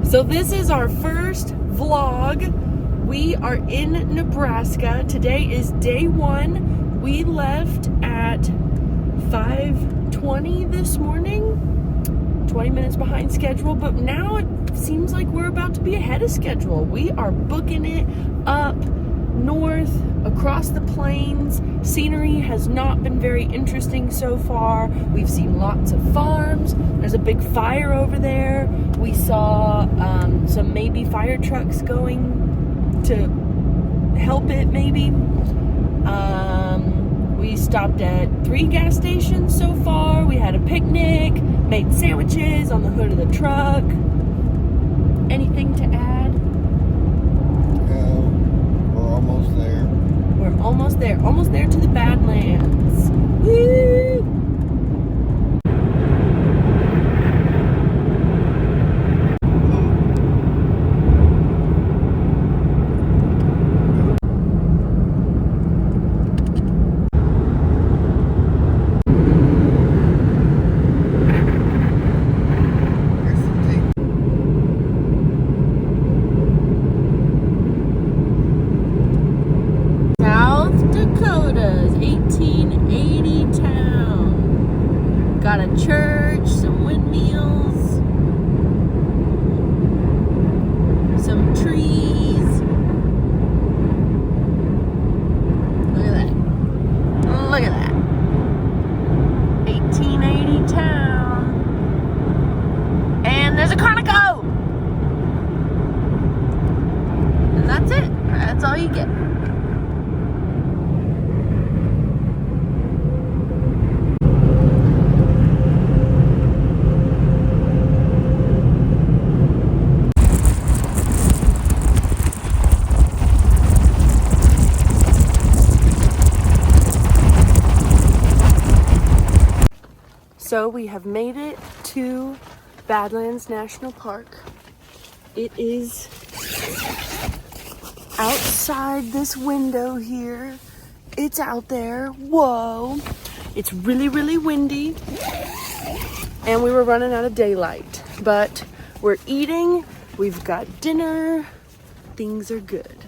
So this is our first vlog. We are in Nebraska. Today is day 1. We left at 5:20 this morning. 20 minutes behind schedule, but now it seems like we're about to be ahead of schedule. We are booking it up north across the plains. Scenery has not been very interesting so far. We've seen lots of farms. There's a big fire over there. We saw some maybe fire trucks going to help it maybe. We stopped at 3 gas stations so far. We had a picnic, made sandwiches on the hood of the truck. Anything to add? No, we're almost there. We're almost there. Almost there to the Badlands. Woo! Dakota's 1880 town. Got a church, some windmills, some trees. Look at that. Look at that. 1880 town. And there's a Conoco. And that's it. That's all you get. So we have made it to Badlands National Park. It is outside this window here. It's out there. Whoa. It's really, really windy. And we were running out of daylight. But we're eating. We've got dinner. Things are good.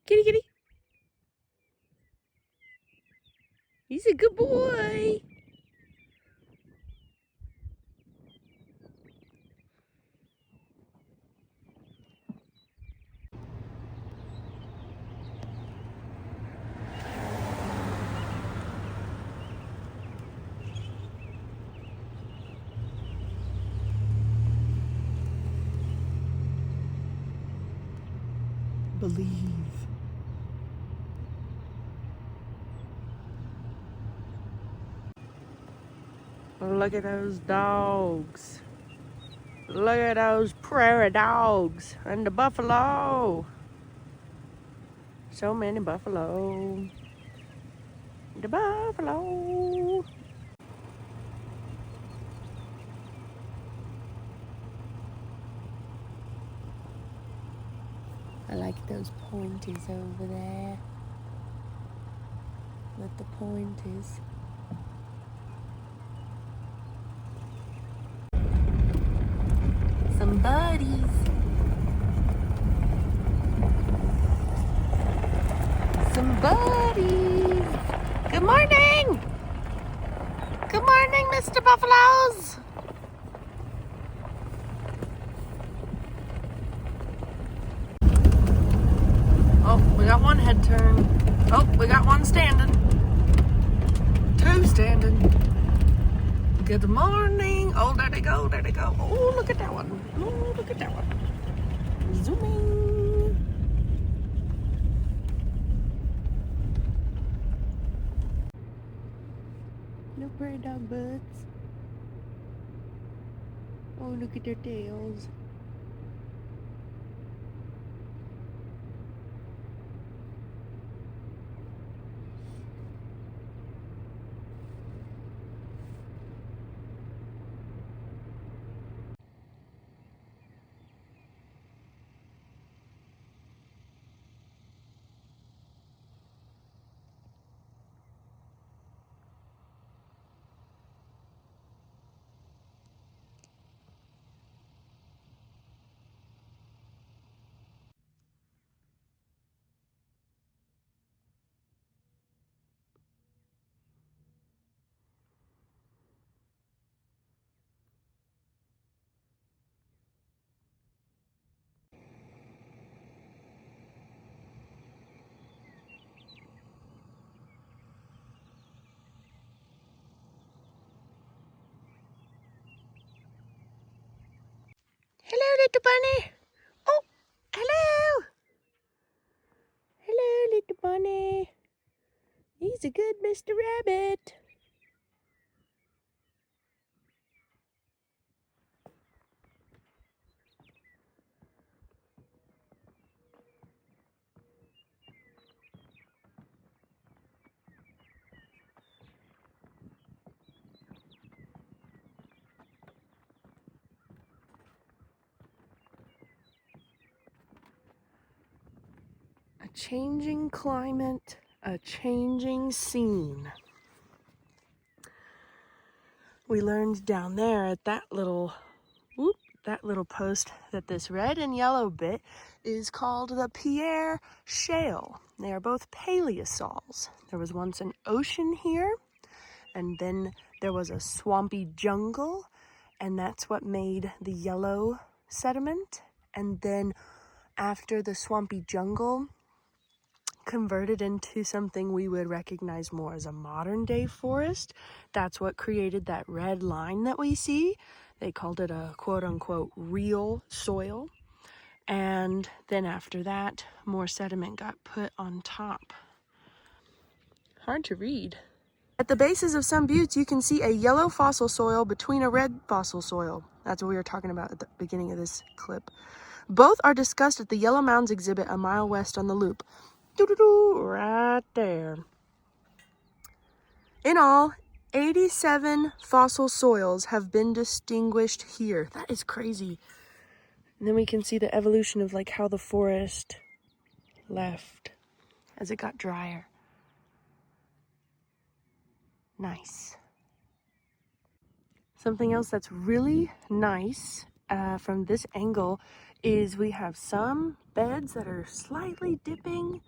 Kitty, kitty. He's a good boy. Believe. Look at those dogs. Look at those prairie dogs and the buffalo. So many buffalo. The buffalo. I like those pointers over there. With the pointers. Some buddies. Some buddies. Good morning. Good morning, Mr. Buffaloes. Good morning. Oh, there they go. There they go. Oh, look at that one. Oh, look at that one. Zooming. No prairie dog butts. Oh, look at their tails. Hello, little bunny. Oh, hello. Hello, little bunny. He's a good Mr. Rabbit. A changing climate, a changing scene. We learned down there at that little post that this red and yellow bit is called the Pierre Shale. They are both paleosols. There was once an ocean here, and then there was a swampy jungle, and that's what made the yellow sediment. And then after the swampy jungle converted into something we would recognize more as a modern day forest, that's what created that red line that we see. They called it a quote unquote real soil. And then after that, more sediment got put on top. Hard to read. At the bases of some buttes, you can see a yellow fossil soil between a red fossil soil. That's what we were talking about at the beginning of this clip. Both are discussed at the Yellow Mounds exhibit a mile west on the loop. Right there. In all, 87 fossil soils have been distinguished here. That is crazy. And then we can see the evolution of like how the forest left as it got drier. Nice. Something else that's really nice from this angle is we have some beds that are slightly dipping,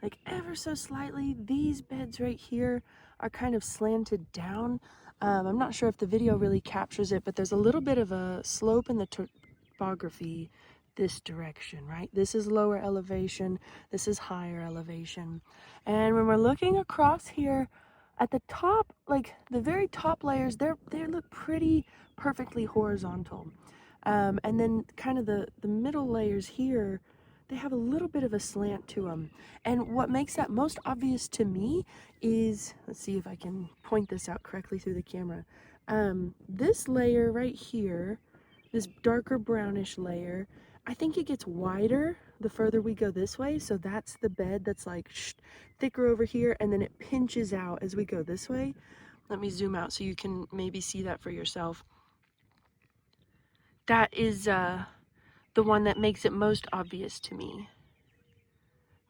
like ever so slightly. These beds right here are kind of slanted down. I'm not sure if the video really captures it, but there's a little bit of a slope in the topography this direction, right? This is lower elevation, this is higher elevation. And when we're looking across here at the top, like the very top layers, they look pretty perfectly horizontal. And then kind of the middle layers here, they have a little bit of a slant to them. And what makes that most obvious to me is, let's see if I can point this out correctly through the camera. This layer right here, this darker brownish layer, I think it gets wider the further we go this way. So that's the bed that's like thicker over here, and then it pinches out as we go this way. Let me zoom out so you can maybe see that for yourself. That is the one that makes it most obvious to me.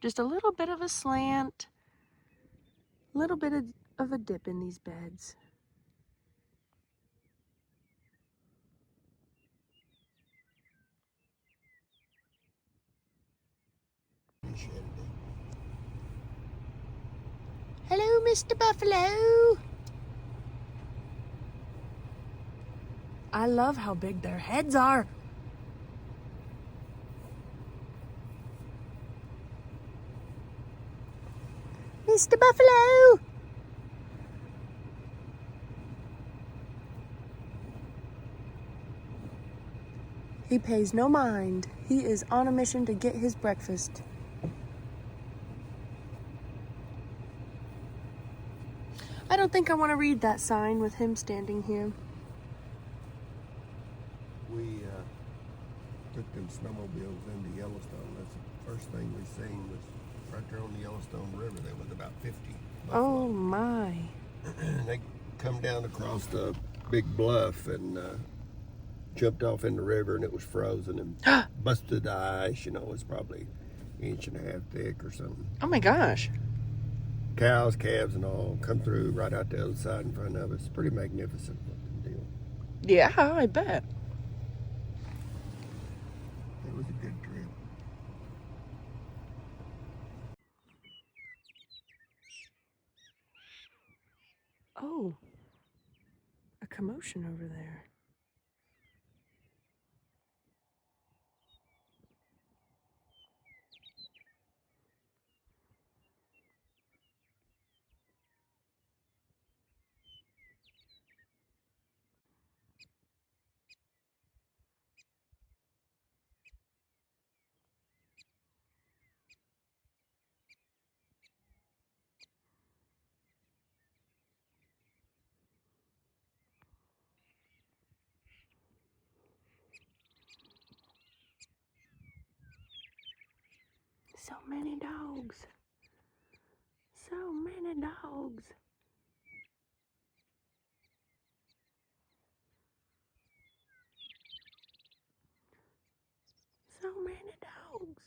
Just a little bit of a slant, a little bit of a dip in these beds. Hello, Mr. Buffalo. I love how big their heads are. Mr. Buffalo. He pays no mind. He is on a mission to get his breakfast. I don't think I want to read that sign with him standing here. We took them snowmobiles into Yellowstone. That's the first thing we seen was right there on the Yellowstone River. There was about 50 buffalo. Oh my. They come down across the big bluff and jumped off in the river, and it was frozen and busted the ice. You know, it's probably an inch and a half thick or something. Oh my gosh. Cows, calves, and all come through right out the other side in front of us. Pretty magnificent looking deal. Yeah, I bet. It was a good trip. Oh, a commotion over there. So many dogs. So many dogs. So many dogs.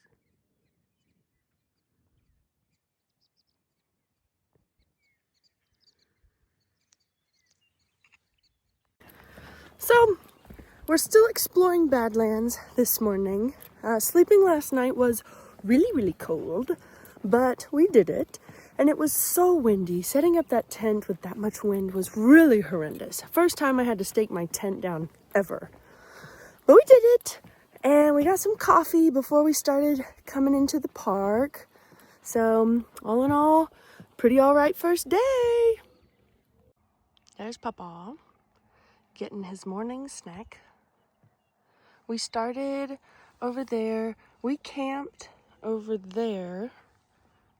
So, we're still exploring Badlands this morning. Sleeping last night was really, really cold, but we did it. And it was so windy. Setting up that tent with that much wind was really horrendous. First time I had to stake my tent down ever. But we did it. And we got some coffee before we started coming into the park. So, all in all, pretty all right first day. There's Papa getting his morning snack. We started over there. We camped over there.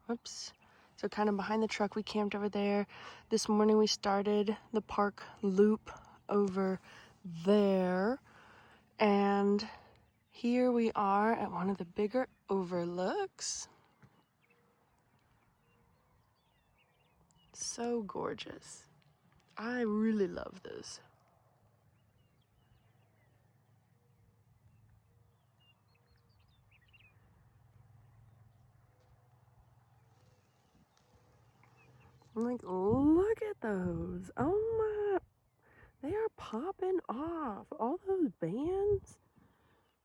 Whoops. So kind of behind the truck, we camped over there. This morning we started the park loop over there. And here we are at one of the bigger overlooks. So gorgeous. I really love this. I'm like, look at those. Oh my, they are popping off. All those bands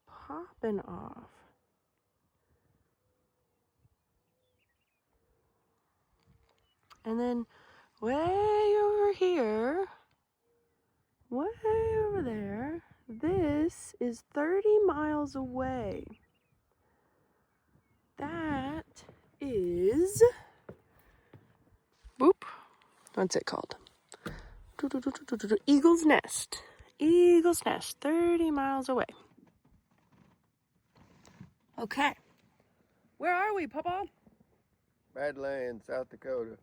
popping off. And then way over here, way over there, this is 30 miles away. That is, whoop, what's it called? Eagle's Nest. Eagle's Nest, 30 miles away. Okay. Where are we, Papa? Badlands, South Dakota.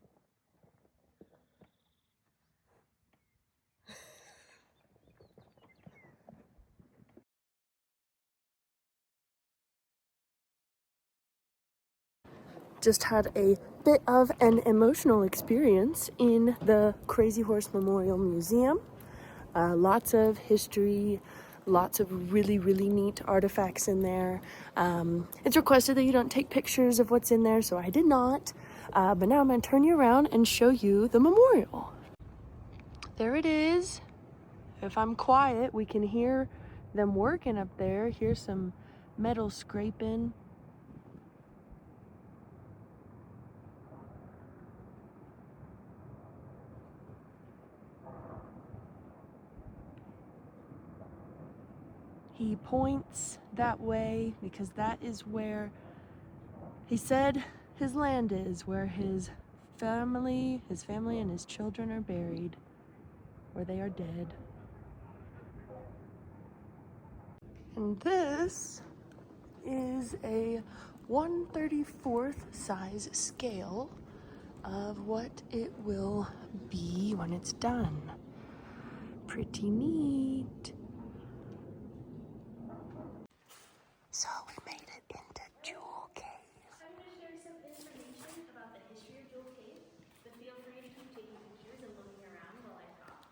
Just had a bit of an emotional experience in the Crazy Horse Memorial Museum. Lots of history, lots of really, really neat artifacts in there. It's requested that you don't take pictures of what's in there, so I did not. But now I'm going to turn you around and show you the memorial. There it is. If I'm quiet, we can hear them working up there. Hear some metal scraping. He points that way because that is where he said his land is, where his family and his children are buried, where they are dead. And this is a 1/34 size scale of what it will be when it's done. Pretty neat. So we made it into Jewel Cave. I'm going to share some information about the history of Jewel Cave, but feel free to keep taking pictures and looking around while I talk.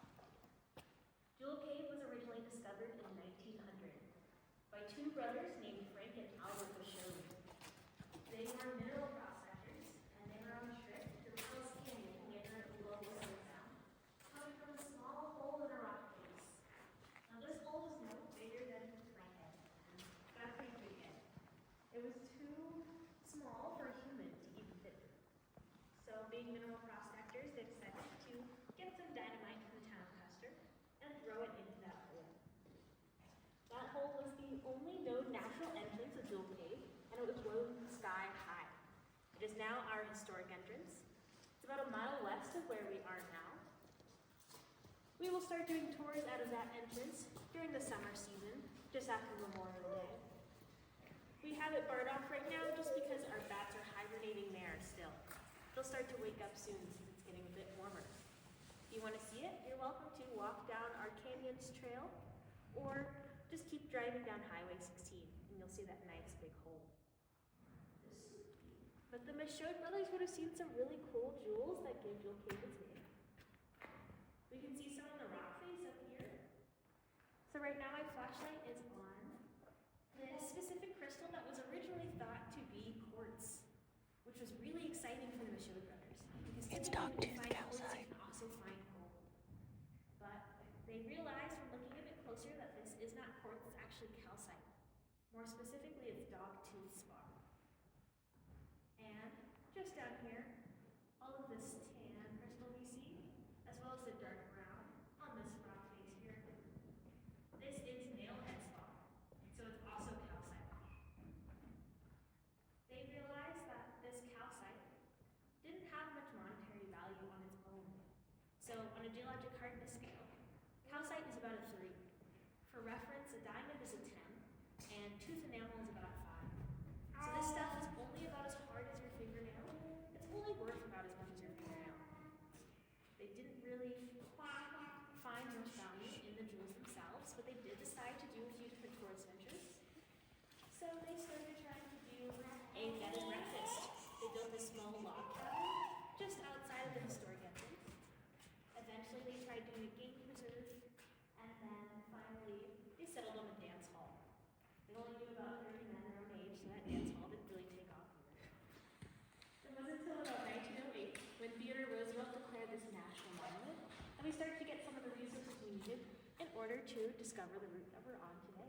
Jewel Cave was originally discovered in 1900 by two brothers named Frank and Albert Bashir. They were mineral prospectors, and they were on a trip to the Hills Canyon near Global Sound, coming from a small hole in a rock face. Now this hole was no bigger than my head, and got a pretty big head. It was too small for a human to even fit through. So being mineral prospectors, they decided to get some dynamite from the town of Custer and throw it into that hole. That hole was the only known natural entrance of Jewel Cave, and it was rose sky high. It is now our historic entrance. It's about a mile west of where we are now. We will start doing tours out of that entrance during the summer season, just after Memorial Day. We have it barred off right now just because our bats are hibernating there still. They'll start to wake up soon since it's getting a bit warmer. If you want to see it, you're welcome to walk down our Canyons Trail or just keep driving down Highway 16 and you'll see that nice big hole. But the Michaud brothers would have seen some really cool jewels that gave Jewel Cave its name. We can see some on the rock face up here. So right now my flashlight is on this specific crystal that was originally thought to be quartz, which was really exciting for the Michaud brothers. Because It's typically when you dogtooth find quartz, calcite. you can also find gold. But they realized from looking a bit closer that this is not quartz, it's actually calcite. More specifically, it's dogtooth spar. And just down here, all of this tan crystal we see, as well as the dark brown on this rock face here. This is nailhead spar, so it's also calcite. They realized that this calcite didn't have much monetary value on its own. So on a geologic hardness scale, calcite is about a 3. For reference, a diamond is a 10, and tooth enamel is about a 5. So this stuff is only about as hard as your fingernail. It's only worth about as much as your fingernail. They didn't really find much value in the jewels themselves, but they did decide to do a few different tourist ventures. So they started trying to do a bed and breakfast. They built a small log cabin just outside of the historic entrance. Eventually they tried doing a game preserve, and then finally they settled on a dance hall. They only knew about 30 men their own age, so that dance hall didn't really take off either. It wasn't until about 1908 when Theodore Roosevelt declared this national monument, and we started to get some of the resources we needed in order to discover the route that we're on today.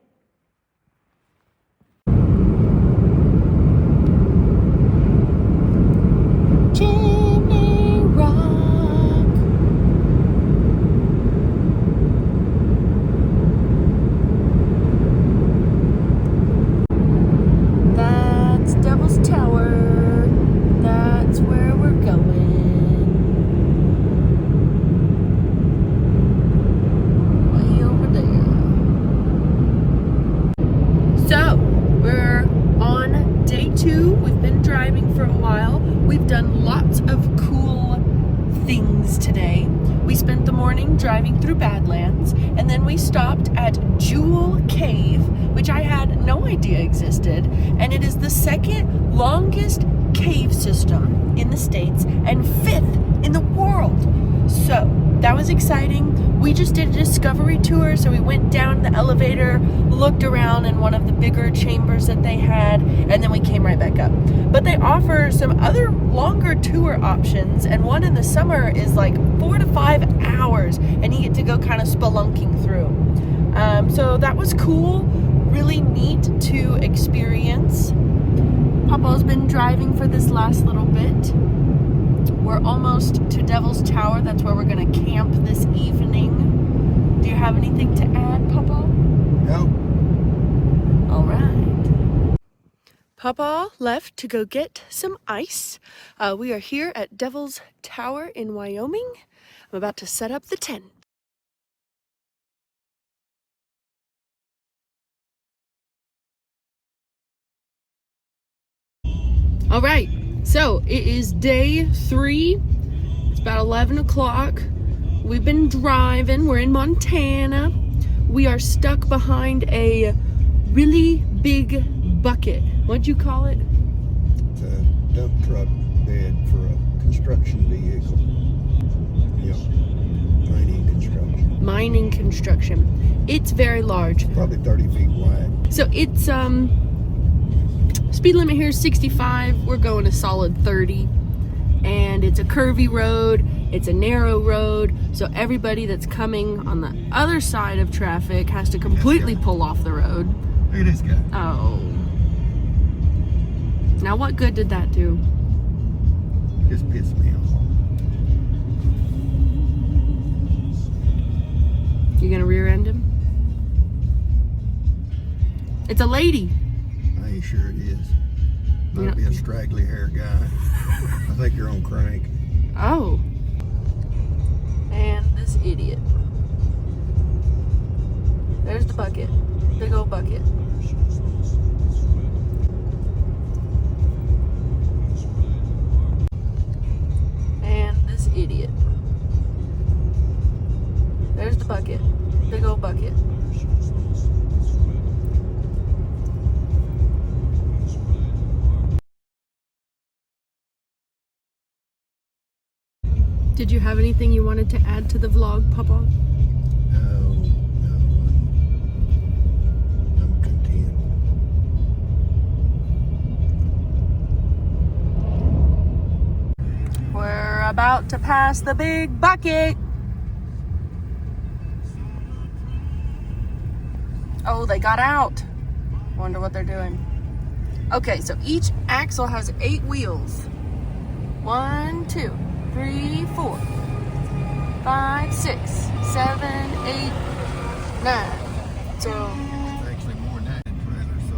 Chimney Rock. That's Devil's Tower. That's where we're going. Way over there. So, we're on day 2. We've been driving for a while. We've done lots of cool things today. We spent the morning driving through Badlands, and then we stopped at Jewel Cave, which I had no idea existed, and it is the second longest cave system in the States and 5th in the world. So that was exciting. We just did a discovery tour, so we went down the elevator, looked around in one of the bigger chambers that they had, and then we came right back up. But they offer some other longer tour options, and one in the summer is like 4 to 5 hours, and you get to go kind of spelunking through. So that was cool, really neat to experience. Papa's been driving for this last little bit. We're almost to Devil's Tower. That's where we're going to camp this evening. Do you have anything to add, Papa? No. All right. Papa left to go get some ice. We are here at Devil's Tower in Wyoming. I'm about to set up the tent. All right, so it is day 3. It's about 11 o'clock. We've been driving. We're in Montana. We are stuck behind a really big bucket. What'd you call it? It's a dump truck bed for a construction vehicle. Yep. Mining construction. It's very large. Probably 30 feet wide. So it's speed limit here is 65. We're going a solid 30. And it's a curvy road. It's a narrow road. So everybody that's coming on the other side of traffic has to completely pull off the road. Look at this guy. Oh. Now what good did that do? Just pissed me off. You gonna rear end him? It's a lady. I ain't sure it is. Might be a straggly hair guy. I think you're on crank. Oh. And this idiot. There's the bucket. Big old bucket. And this idiot. There's the bucket. Big old bucket. Did you have anything you wanted to add to the vlog, Papa? No, I'm content. We're about to pass the big bucket. Oh, they got out. Wonder what they're doing. Okay, so each axle has 8 wheels. 1, 2, 3, 4, 5, 6, 7, 8, 9. So It's actually more than that in trailer, so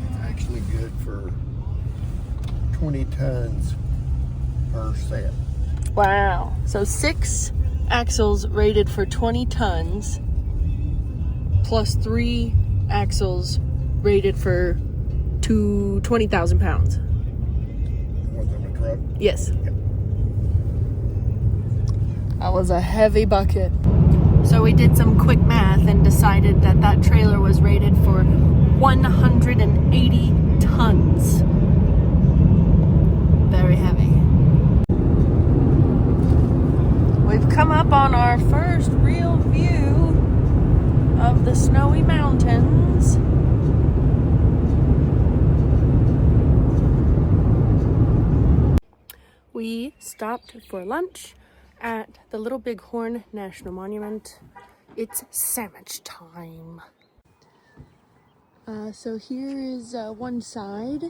it's actually good for 20 tons per set. wow. So 6 axles rated for 20 tons plus 3 axles rated for 20,000 pounds. The ones on the truck? Yes. Yep. That was a heavy bucket. So we did some quick math and decided that that trailer was rated for 180 tons. Very heavy. We've come up on our first real view of the snowy mountains. We stopped for lunch at the Little Bighorn National Monument. It's sandwich time. So here is one side.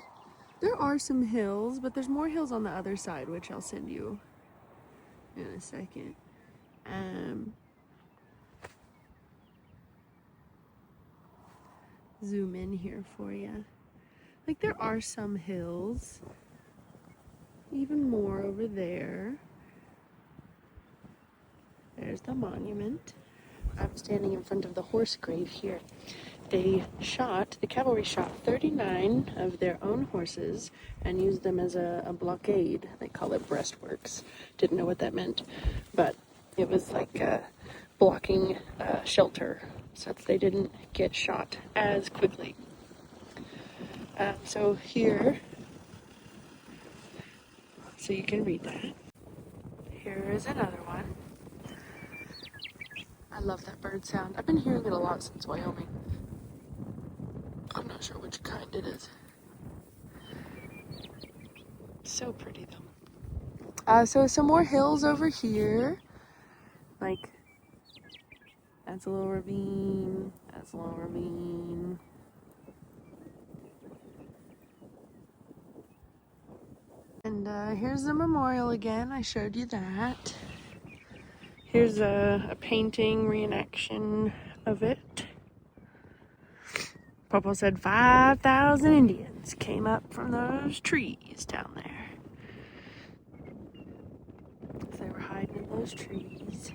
There are some hills, but there's more hills on the other side, which I'll send you in a second. Zoom in here for you. Like, there are some hills. Even more over there. There's the monument. I'm standing in front of the horse grave here. The cavalry shot 39 of their own horses and used them as a blockade. They call it breastworks. Didn't know what that meant, but it was like blocking shelter so that they didn't get shot as quickly. So here, so you can read that. Here is another one. I love that bird sound. I've been hearing it a lot since Wyoming. I'm not sure which kind it is. So pretty though. So some more hills over here. Like, that's a little ravine. That's a little ravine. And here's the memorial again. I showed you that. Here's a painting reenaction of it. Papa said 5,000 Indians came up from those trees down there. So they were hiding in those trees.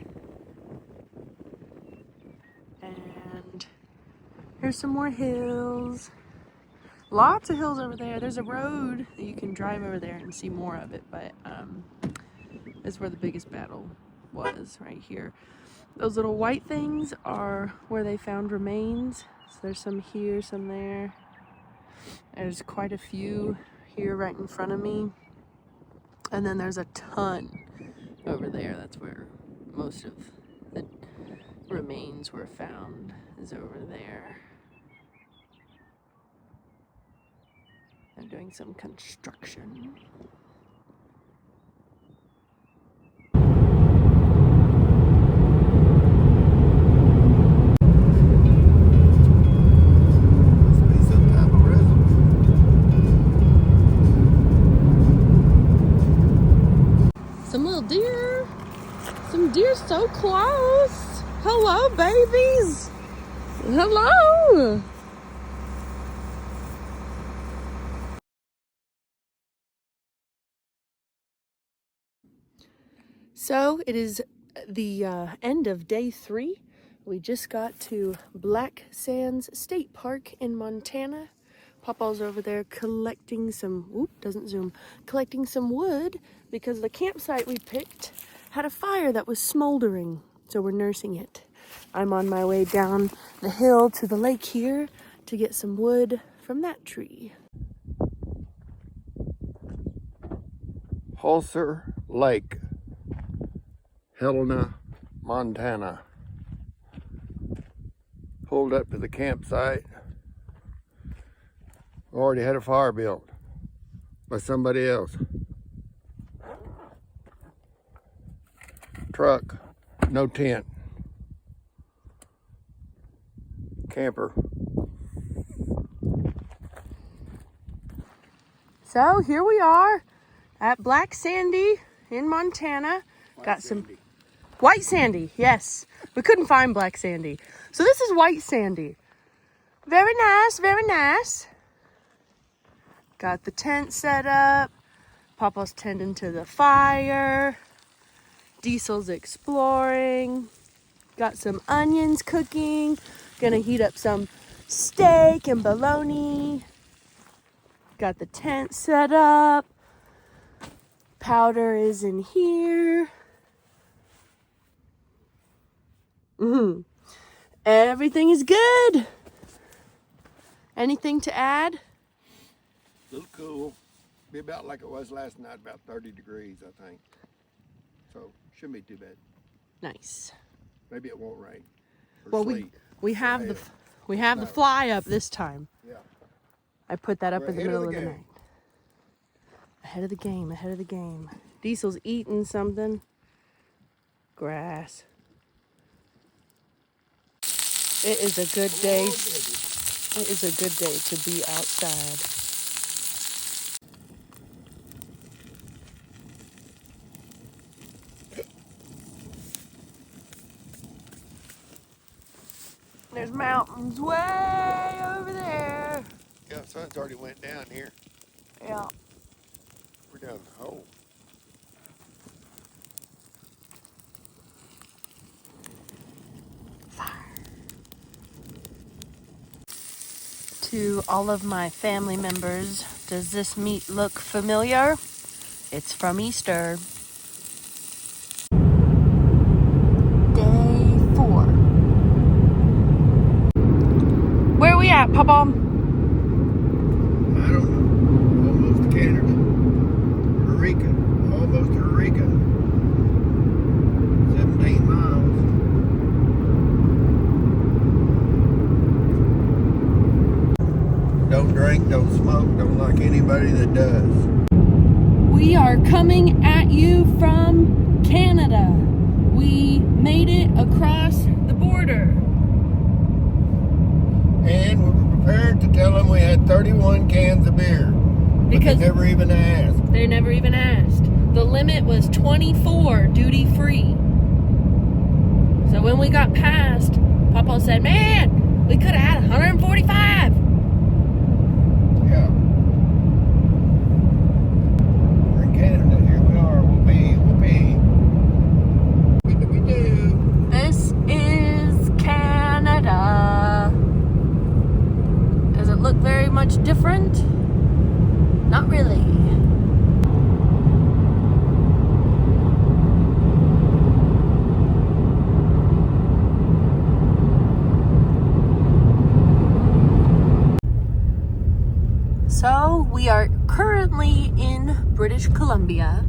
And here's some more hills. Lots of hills over there. There's a road that you can drive over there and see more of it, but that's where the biggest battle was, right here. Those little white things are where they found remains. So there's some here, some there. There's quite a few here right in front of me. And then there's a ton over there. That's where most of the remains were found, is over there. They're doing some construction. Must be some type of reservoir. Some little deer. Some deer so close. Hello, babies. Hello. So it is the end of day 3. We just got to Black Sands State Park in Montana. Papa's over there collecting some, collecting some wood because the campsite we picked had a fire that was smoldering. So we're nursing it. I'm on my way down the hill to the lake here to get some wood from that tree. Hulser Lake, Helena, Montana. Pulled up to the campsite. Already had a fire built by somebody else. Truck, no tent. Camper. So here we are at Black Sandy in Montana. Got some Sandy. White Sandy, yes. We couldn't find Black Sandy. So this is White Sandy. Very nice, very nice. Got the tent set up. Papa's tending to the fire. Diesel's exploring. Got some onions cooking. Gonna heat up some steak and bologna. Got the tent set up. Powder is in here. Everything is good. Anything to add? A little cool. Be about like it was last night, about 30 degrees, I think. So shouldn't be too bad. Nice. Maybe it won't rain. Or Well, sleet. we have Or the hail. we have the fly up this time. Yeah. I put that up We're in the ahead of middle the of the game. night. Ahead of the game, ahead of the game. Diesel's eating something. Grass. It is a good day. It is a good day to be outside. There's mountains way over there. Yeah, sun's already went down here. Yeah. We're down the hole. To all of my family members, does this meat look familiar? It's from Easter. Day 4. Where are we at, Papa? I don't know. Almost Canada. Eureka. Almost Eureka. 17 miles. Don't drink, don't smoke, don't like anybody that does. We are coming at you from Canada. We made it across the border. And we were prepared to tell them we had 31 cans of beer. But Because they never even asked. they never even asked. The limit was 24 duty free. So when we got past, Papa said, man, we could have had 145. Yeah. We're in Canada. Here we are. Whoopee, whoopee. What do we do? This is Canada. Does it look very much much different? Not really. So we are currently in British Columbia.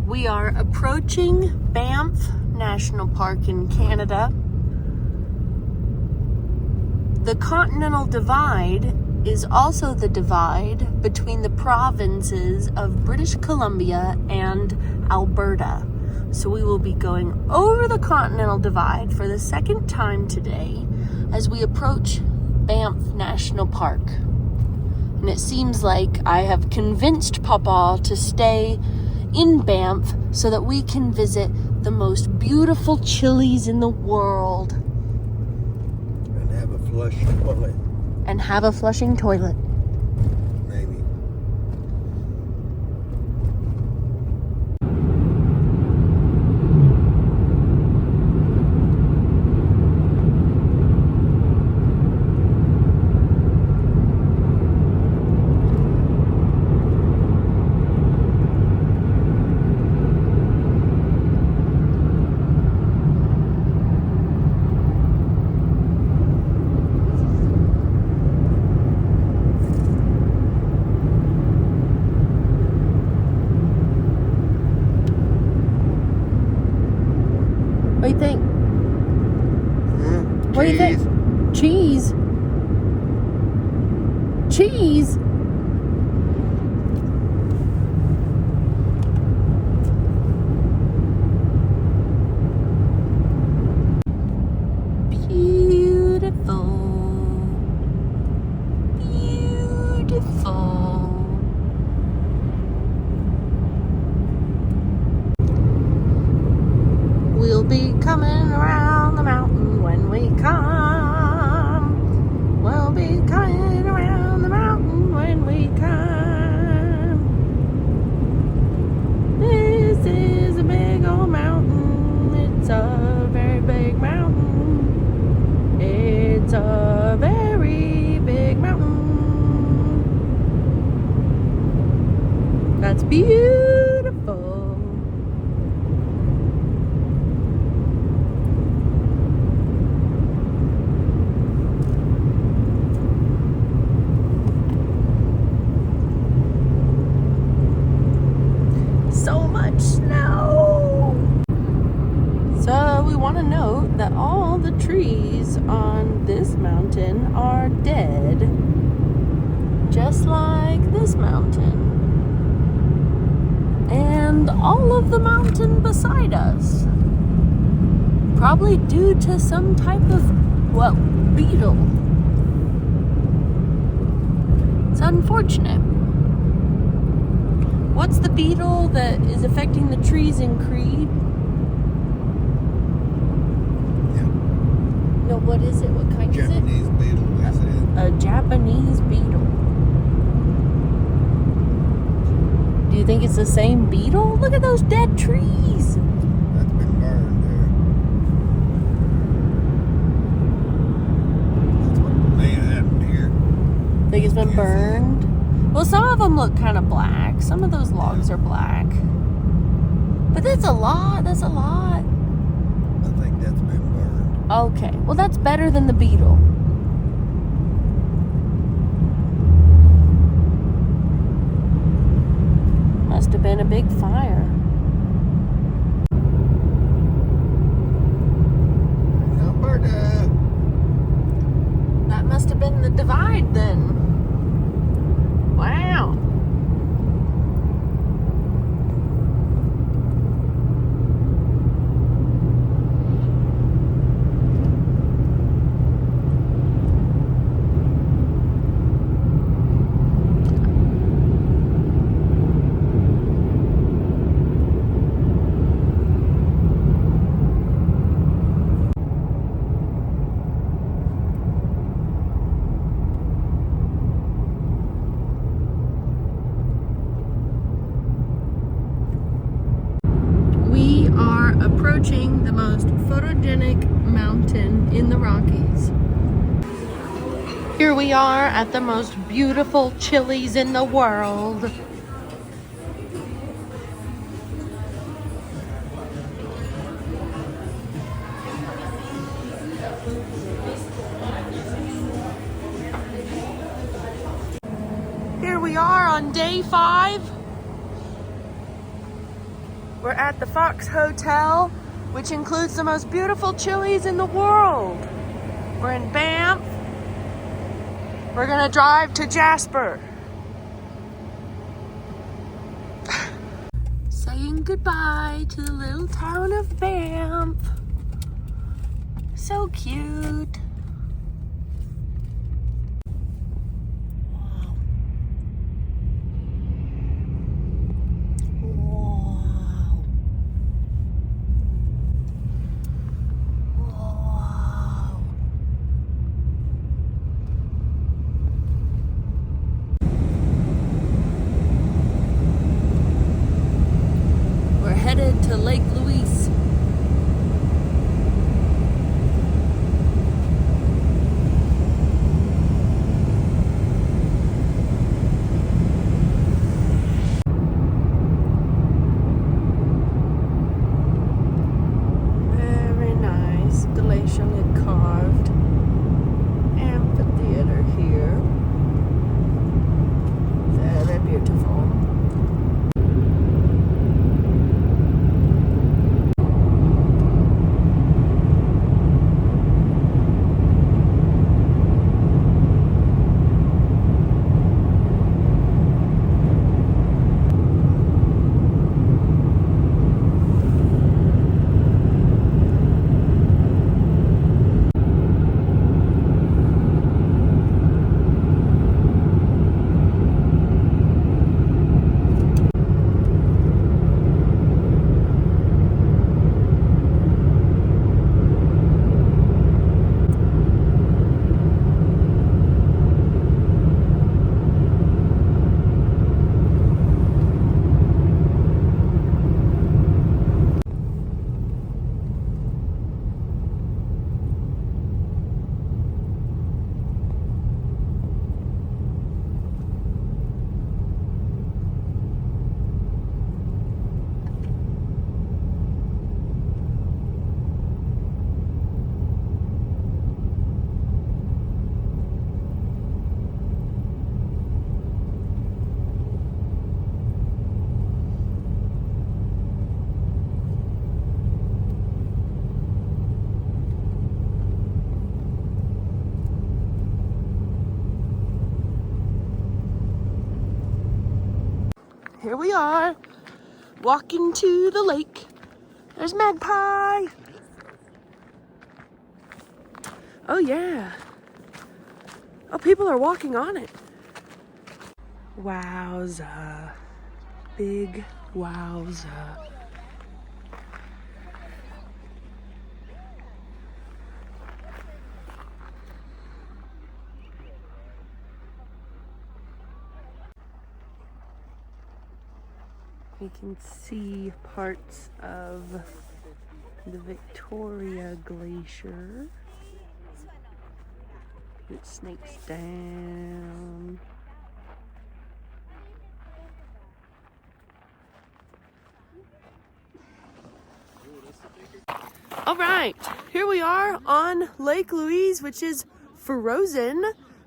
We are approaching Banff National Park in Canada. The Continental Divide is also the divide between the provinces of British Columbia and Alberta. So we will be going over the Continental Divide for the second time today as we approach Banff National Park. And it seems like I have convinced Papa to stay in Banff so that we can visit the most beautiful chilies in the world. And have a flush toilet. And have a flushing toilet. Maybe. What do you think? What do you think? Cheese. Cheese. Beautiful. Beautiful. We'll be coming around the mountain when we come. We'll be coming around the mountain when we come. This is a big old mountain. It's a very big mountain. It's a very big mountain. That's beautiful. So much snow. So we want to note that all the trees on this mountain are dead, just like this mountain and all of the mountain beside us, probably due to some type of, well, beetle. It's unfortunate. What's the beetle that is affecting the trees in Creed? Yeah. No, what is it? What kind Japanese beetle, they said. A Japanese beetle. Do you think it's the same beetle? Look at those dead trees. That's been burned there. That's what may have happened here. Think it's been burned? Well, some of them look kind of black. Some of those logs are black. But that's a lot. That's a lot. I think that's been burned. Okay. Well, that's better than the beetle. Must have been a big fire. Alberta. That must have been the divide then. Wow. Approaching the most photogenic mountain in the Rockies. Here we are at the most beautiful Chili's in the world. Here we are on day 5. We're at the Fox Hotel, which includes the most beautiful Chili's in the world. We're in Banff. We're gonna drive to Jasper. Saying goodbye to the little town of Banff. So cute. Headed to Lake Louise. Very nice glacially carved amphitheater here. Very beautiful. Here we are, walking to the lake. There's Magpie. Oh yeah. Oh, people are walking on it. Wowza. Big wowza. You can see parts of the Victoria Glacier. It snakes down. All right, here we are on Lake Louise, which is frozen.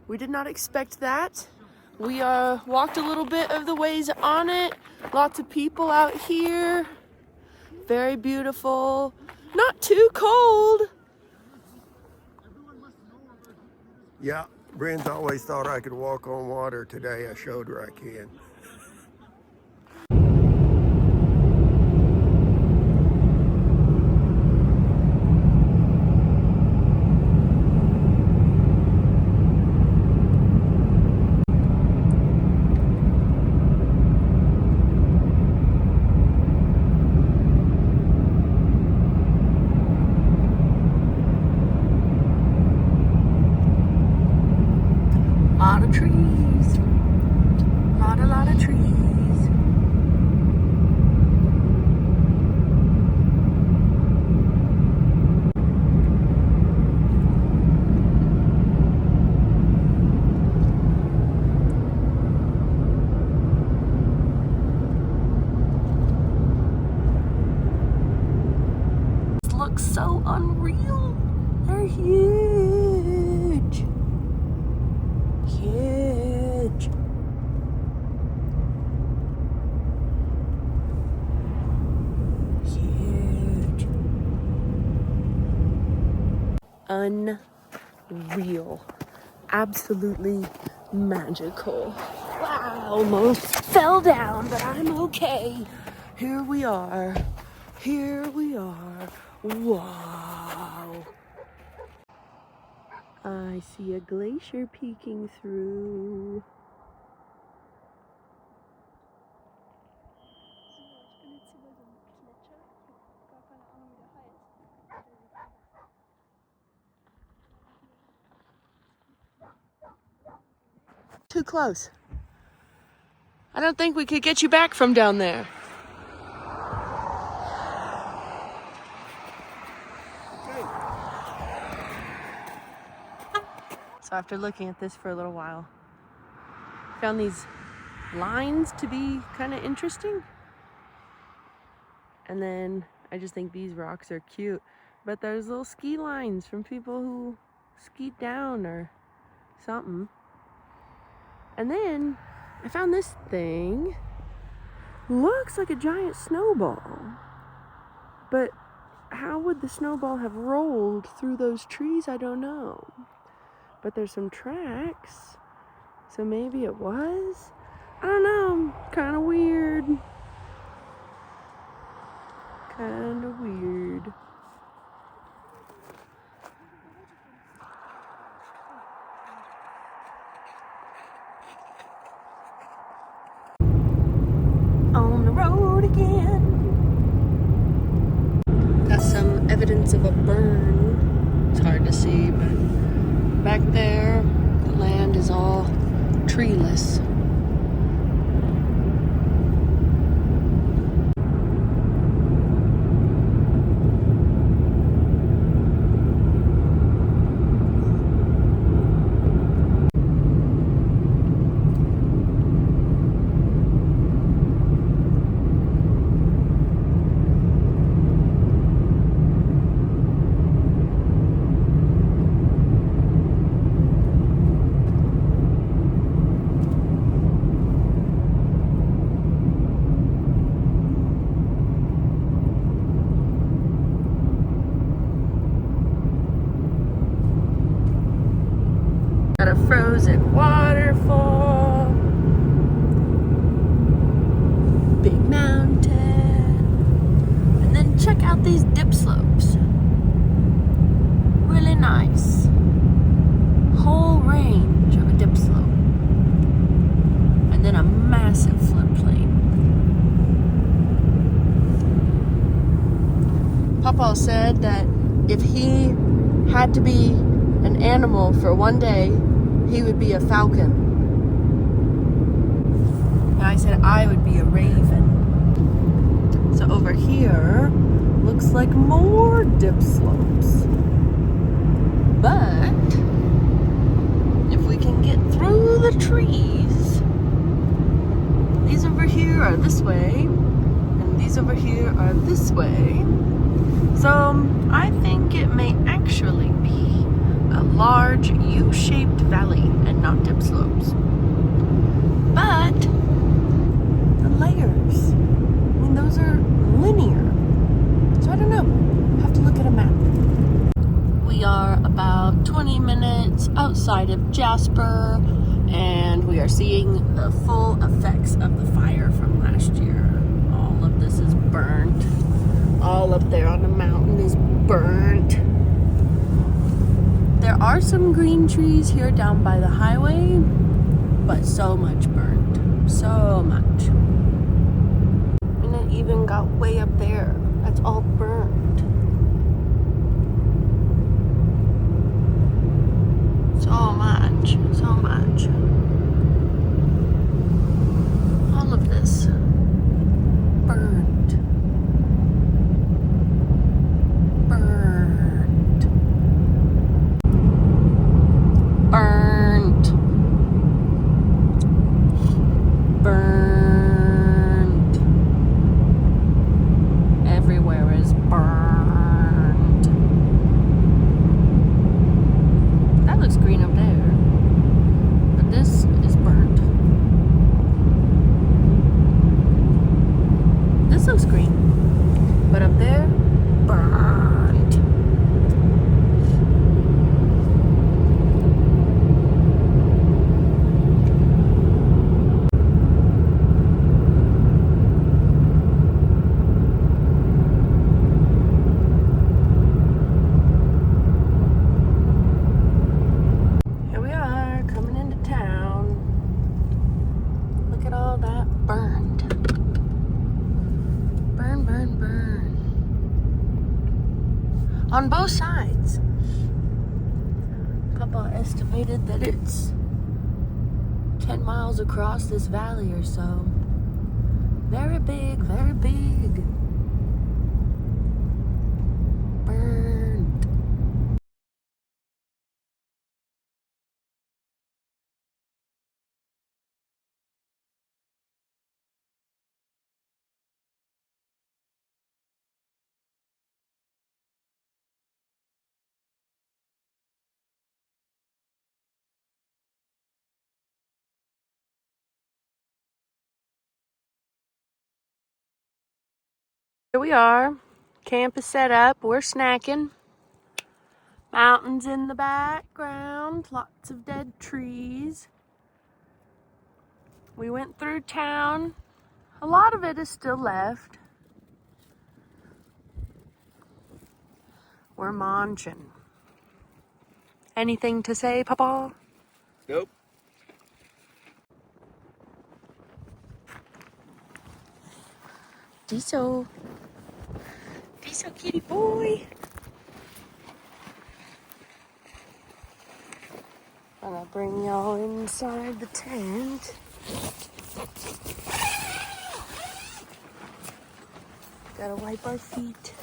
We did not expect that. We walked a little bit of the ways on it. Lots of people out here. Very beautiful. Not too cold. Yeah, Bryn's always thought I could walk on water. Today I showed her I can. Lot of trees. Lot of trees. so unreal. They're huge. Huge. Huge. Unreal. Absolutely magical. Wow, almost fell down, but I'm okay. Here we are. Here we are. Wow. I see a glacier peeking through. Too close. I don't think we could get you back from down there. So after looking at this for a little while, found these lines to be kind of interesting. And then I just think these rocks are cute. But there's little ski lines from people who skied down or something. And then I found this thing. Looks like a giant snowball. But how would the snowball have rolled through those trees? I don't know. But there's some tracks. So maybe it was? I don't know. Kind of weird. Kind of weird. On the road again. Got some evidence of a burn. It's hard to see, but back there, the land is all treeless. Got a frozen waterfall, big mountain, and then check out these dip slopes. Really nice. Whole range of a dip slope. And then a massive floodplain. Papa said that if he had to be an animal for one day, he would be a falcon. And I said I would be a raven. So over here looks like more dip slopes. But if we can get through the trees, these over here are this way, and these over here are this way. So I think it may actually be a large U-shaped valley and not dip slopes. But the layers, I mean, those are linear. So I don't know. Have to look at a map. We are about 20 minutes outside of Jasper, and we are seeing the full effects of the fire from last year. All of this is burnt. All up there on the mountain is burnt. There are some green trees here down by the highway, but so much burnt. So much. And it even got way up there. That's all burnt. So much. So much. All of this burnt. Everywhere is burned. on both sides. Papa estimated that it's 10 miles across this valley or so. Very big, very big. Burnt. Here we are. Camp is set up. We're snacking. Mountains in the background. Lots of dead trees. We went through town. A lot of it is still left. We're munching. Anything to say, Papa? Nope. Diesel. Diesel kitty boy. Gonna bring y'all inside the tent. Gotta wipe our feet.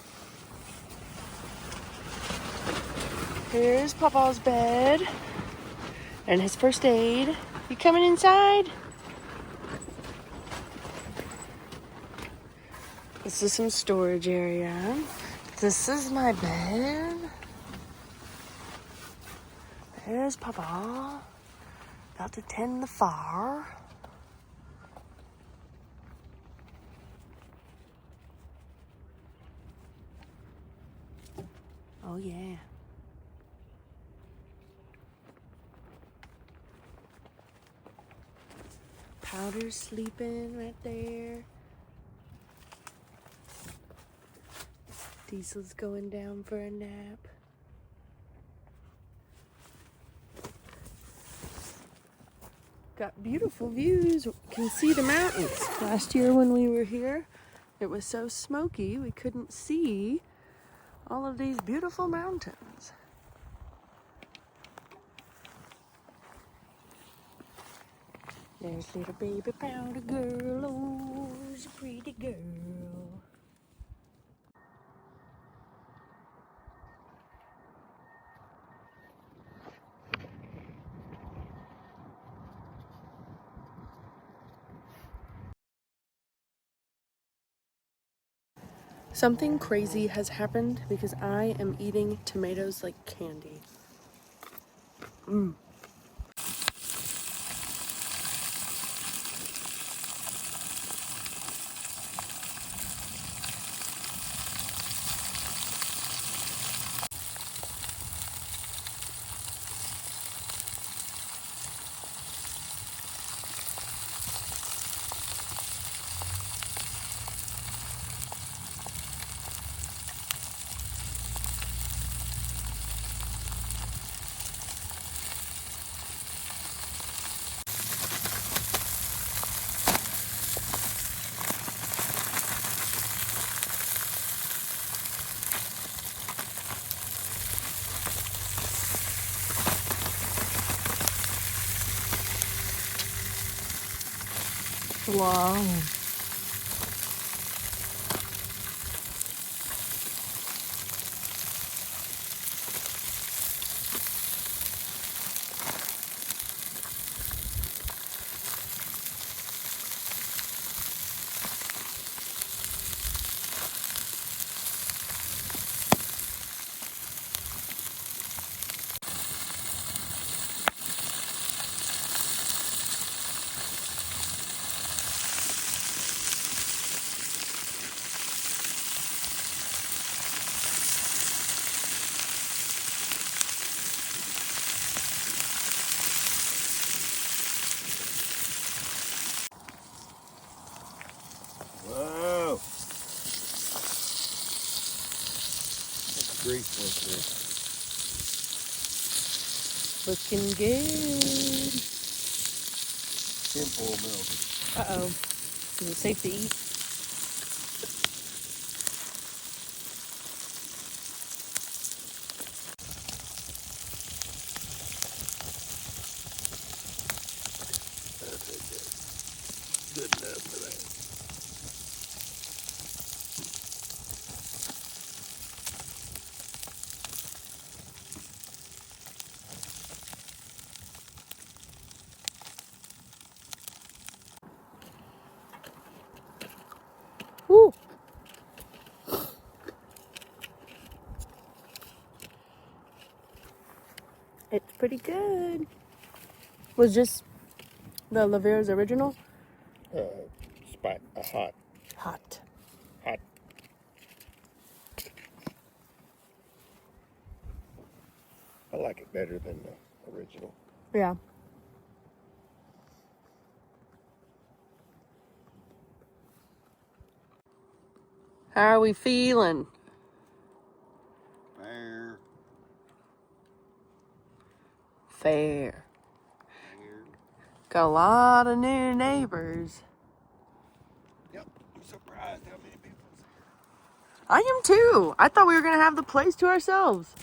Here's Papa's bed and his first aid. You coming inside? This is some storage area. This is my bed. There's Papa. About to tend the fire. Oh yeah. Powder's sleeping right there. Diesel's going down for a nap. Got beautiful views. Can see the mountains. Last year when we were here, it was so smoky we couldn't see all of these beautiful mountains. There's little baby powder girl. Oh, she's a pretty girl. Something crazy has happened because I am eating tomatoes like candy. Wow. Wow. That's great right there. Looking good. Simple melted. Uh-oh. Is it safe to eat? pretty good. Was just the Lavera's original? Hot. Hot. Hot. I like it better than the original. Yeah. How are we feeling? Fair. Fair. Got a lot of new neighbors. Yep. I'm surprised how many people's here. I am too. I thought we were going to have the place to ourselves.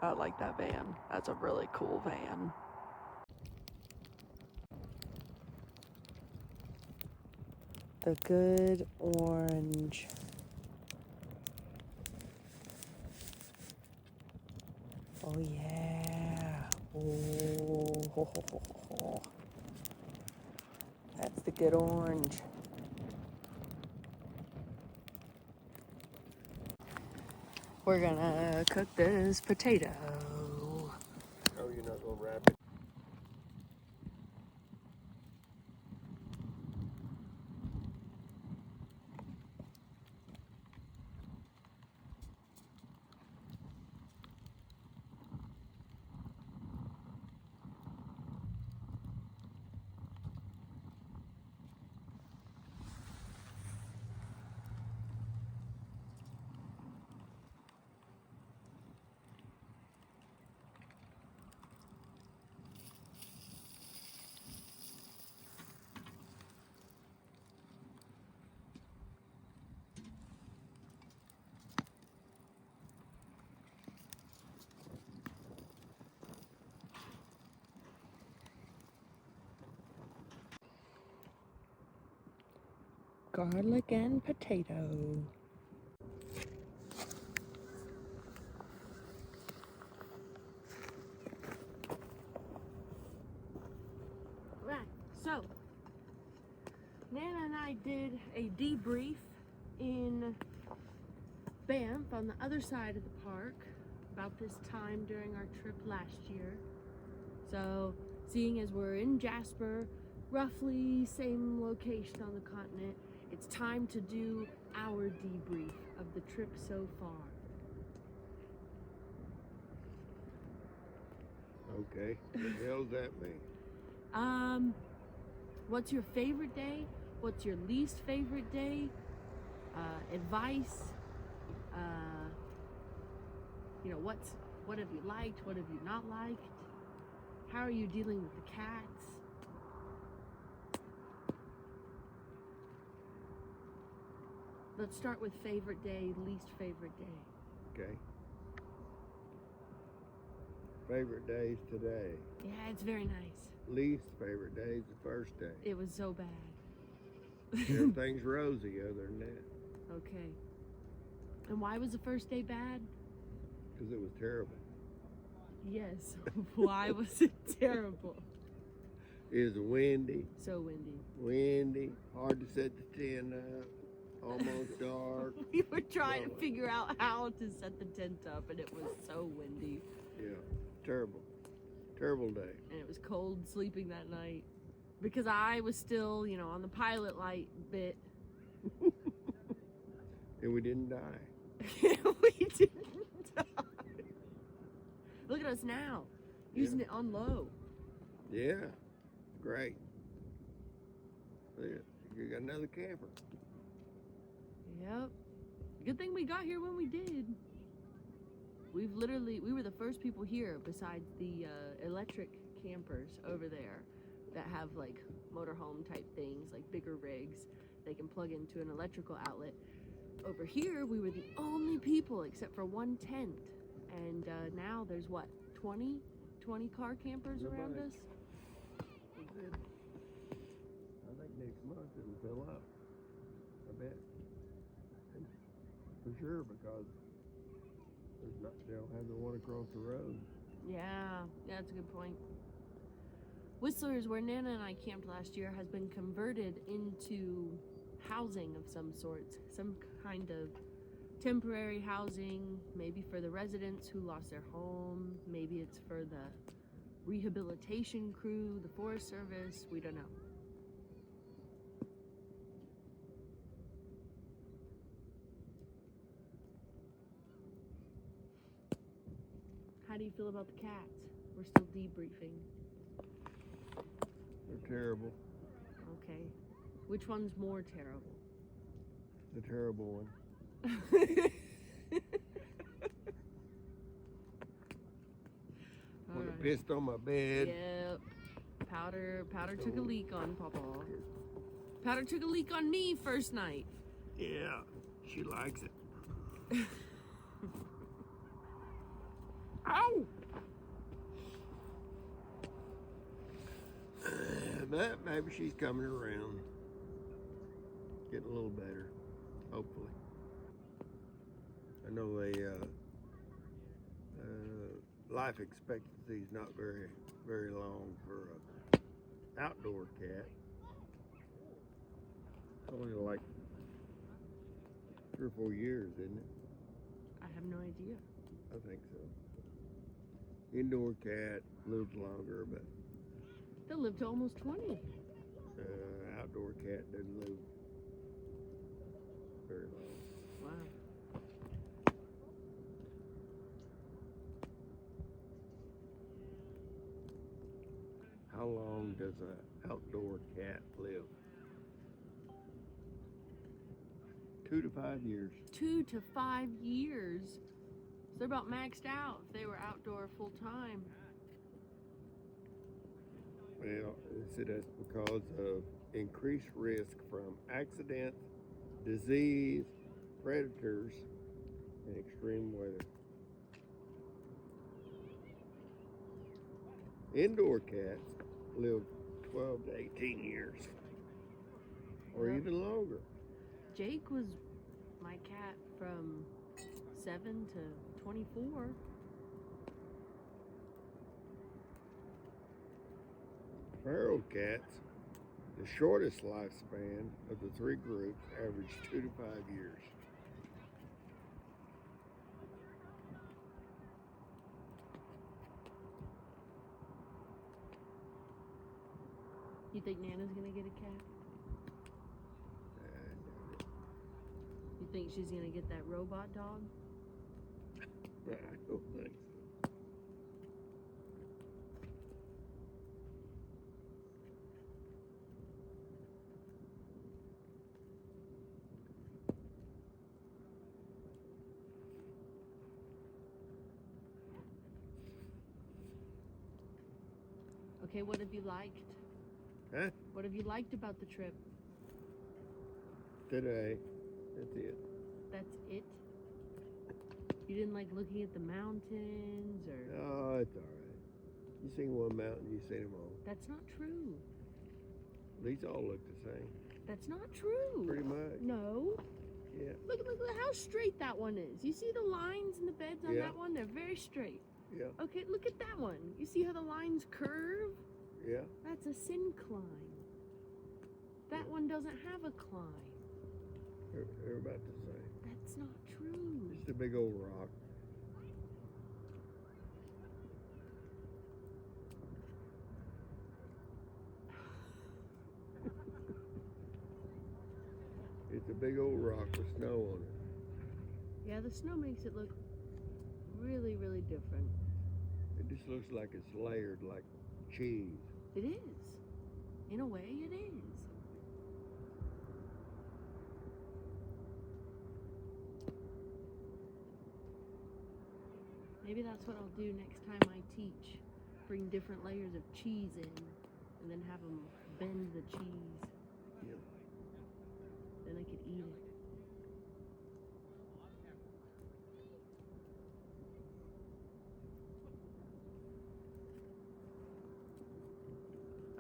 I like that van. That's a really cool van. The good orange. Oh yeah. Oh, ho, ho, ho, ho. That's the good orange. We're gonna cook this potato. Oh, you're not gonna wrap it? Garlic and potato. Right, so Nana and I did a debrief in Banff on the other side of the park about this time during our trip last year. So, seeing as we're in Jasper, roughly same location on the continent, it's time to do our debrief of the trip so far. Okay. What the hell does that mean? What's your favorite day? What's your least favorite day? Advice. What have you liked? What have you not liked? How are you dealing with the cats? Let's start with favorite day, least favorite day. Okay. Favorite days today. Yeah, it's very nice. Least favorite day is the first day. It was so bad. Everything's rosy other than that. Okay. And why was the first day bad? Because it was terrible. Yes. Why was it terrible? It was windy. So windy. Windy. Hard to set the tent up. Almost dark. We were trying to figure out how to set the tent up, and it was so windy. Yeah. Terrible. Terrible day. And it was cold sleeping that night because I was still, on the pilot light bit. And we didn't die. We didn't die. Look at us now, using it on low. Yeah. Great. You got another camper. Yep. Good thing we got here when we did. We were the first people here besides the electric campers over there that have like motorhome type things, like bigger rigs they can plug into an electrical outlet. Over here, we were the only people except for one tent. And now there's 20 car campers around us? I think next month it'll fill up. I bet. And for sure, because they don't have the one across the road. Yeah, that's a good point. Whistler's, where Nana and I camped last year, has been converted into housing of some sorts, some kind of temporary housing, maybe for the residents who lost their home, maybe it's for the rehabilitation crew, the Forest Service, we don't know. How do you feel about the cats? We're still debriefing. They're terrible. Okay. Which one's more terrible? The terrible one. When it pissed on my bed. Yep. Powder took a leak on Papa. Powder took a leak on me first night. Yeah, she likes it. Ow! But maybe she's coming around. Getting a little better, hopefully. I know life expectancy is not very long for an outdoor cat. Only like 3 or 4 years, isn't it? I have no idea. I think so. Indoor cat lives longer, but They'll live to almost 20. outdoor cat doesn't live very long. Wow. How long does an outdoor cat live? 2 to 5 years. 2 to 5 years. So they're about maxed out if they were outdoor full time. Well, they said that's because of increased risk from accidents, disease, predators, and extreme weather. Indoor cats live 12 to 18 years, or Yep. even longer. Jake was my cat from 7 to 24. Feral cats, the shortest lifespan of the 3 groups, average 2 to 5 years. You think Nana's gonna get a cat? You think she's gonna get that robot dog? I don't think so. Okay, what have you liked? Huh? What have you liked about the trip? Today, that's it. That's it? You didn't like looking at the mountains or... Oh, it's all right. You seen one mountain, you seen them all. That's not true. These all look the same, That's not true. pretty much. No. Yeah, Look how straight that one is. You see the lines in the beds on Yeah. that one? They're very straight. yeah, Okay, look at that one. You see how the lines curve? yeah. That's a syncline. That one doesn't have a climb. They're about the same. That's not true. Just a big old rock. It's a big old rock with snow on it. Yeah, the snow makes it look really, really different. It just looks like it's layered like cheese. It is. In a way, it is. Maybe that's what I'll do next time I teach. Bring different layers of cheese in and then have them bend the cheese. Yeah. Then I could eat it.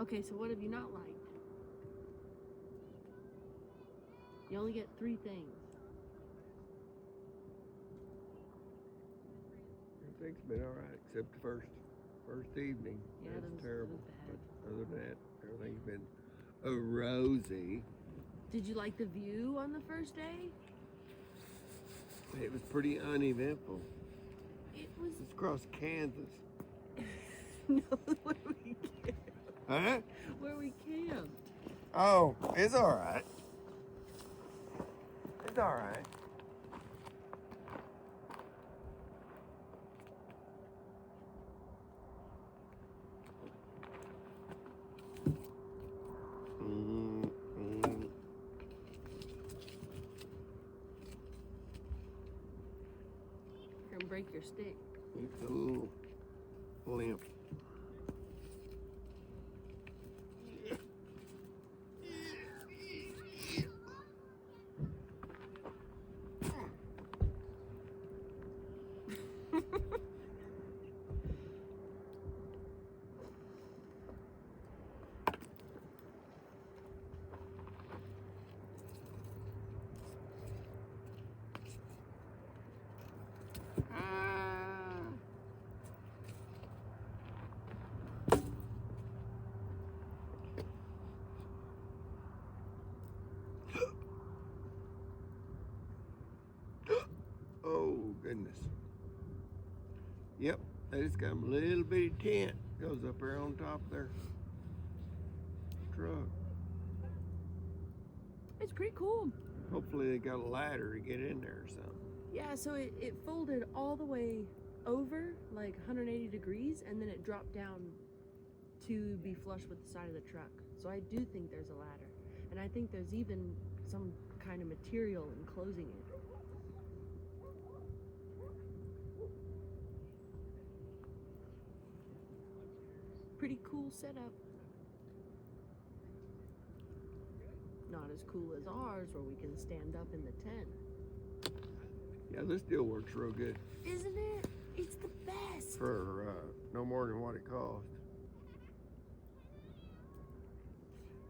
Okay, so what have you not liked? You only get 3 things. Everything's been all right except the first evening. Yeah, that That's was terrible. bad. But other than that, everything's been rosy. Did you like the view on the first day? It was pretty uneventful. It was. It's across Kansas. No, where we camped. Huh? Where we camped. Oh, it's all right. It's all right. You're gonna break your stick. It's a little limp. Oh, goodness. Yep, they just got a little bitty tent. Goes up there on top of their truck. It's pretty cool. Hopefully they got a ladder to get in there or something. Yeah, so it folded all the way over, like 180 degrees, and then it dropped down to be flush with the side of the truck. So I do think there's a ladder. And I think there's even some kind of material enclosing it. Pretty cool setup. Not as cool as ours, where we can stand up in the tent. Yeah, this deal works real good. Isn't it? It's the best. For no more than what it cost.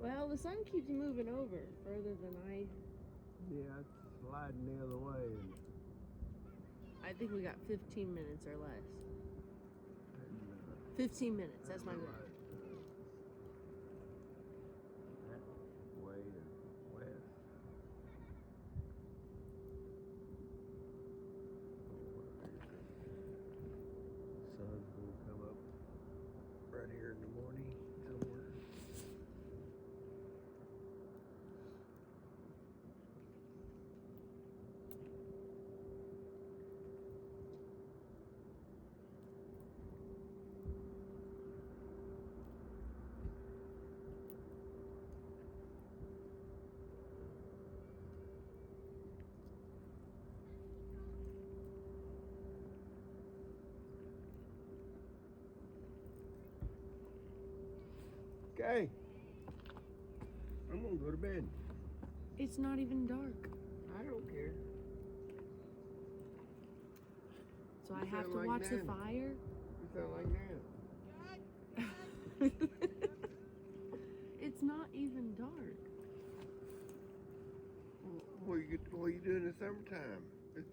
Well, the sun keeps moving over further than Yeah, it's sliding the other way. And, I think we got 15 minutes or less. and 15 minutes, that's my goal. That way is west. Sun's gonna come up right here in the morning somewhere. Okay. I'm gonna go to bed. It's not even dark, I don't care. so I You have sound to like watch the Nan. fire. You sound like that. It's not even dark. What you do in the summertime? It's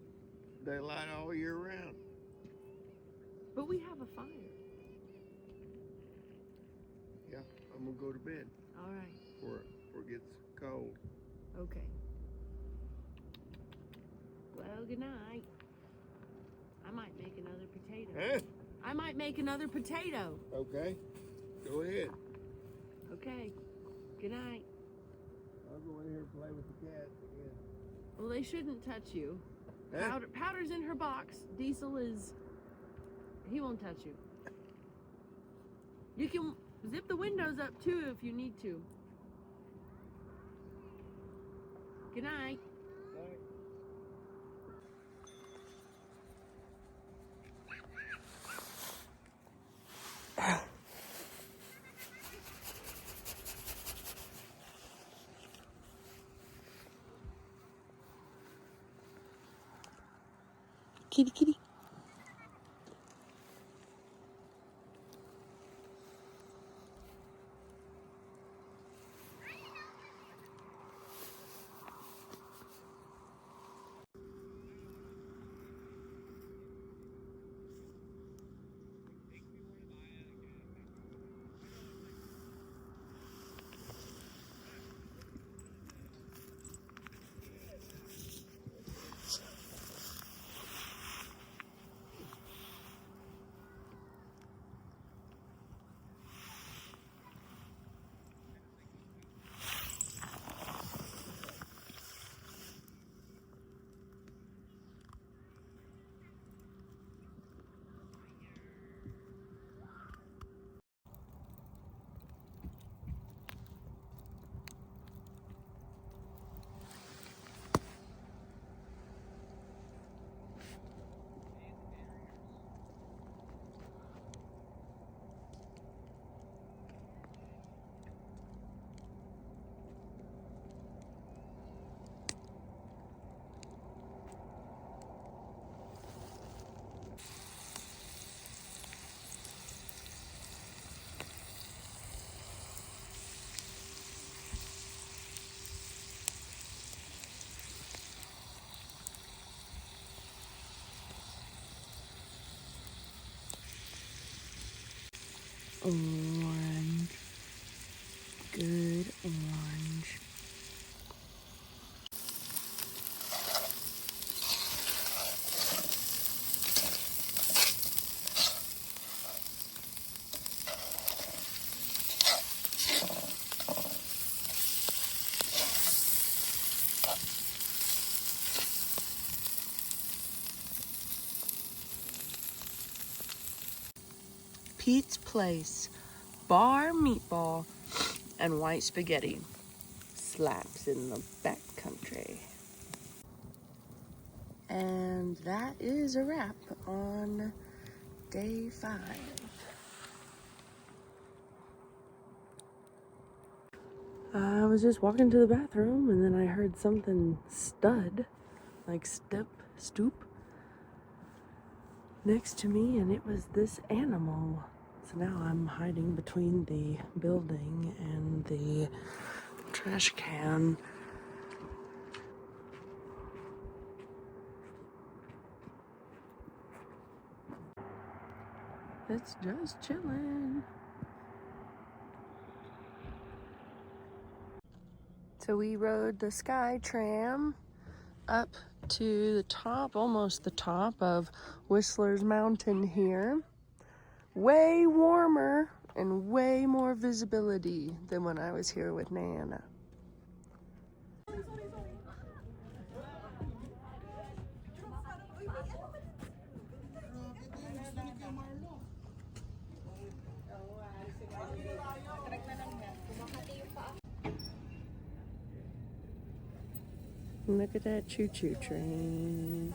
daylight all year round. But we have a fire. Yeah, I'm gonna go to bed All right. before it gets cold. Okay. Well, good night. I might make another potato. Huh? I might make another potato. Okay. Go ahead. Okay. Good night. I'll go in here and play with the cats again. Well, they shouldn't touch you. Huh? Powder's in her box. Diesel is... He won't touch you. You can zip the windows up too if you need to. Good night. Bye. Kitty, kitty. orange. Good orange. Pete's Place, bar meatball, and white spaghetti. Slaps in the back country. And that is a wrap on day 5. I was just walking to the bathroom and then I heard something stud, like stoop, next to me, and it was this animal. So now I'm hiding between the building and the trash can. It's just chilling. So we rode the Sky Tram up to the top, almost the top of Whistler's Mountain here. Way warmer and way more visibility than when I was here with Nana. Look at that choo-choo train.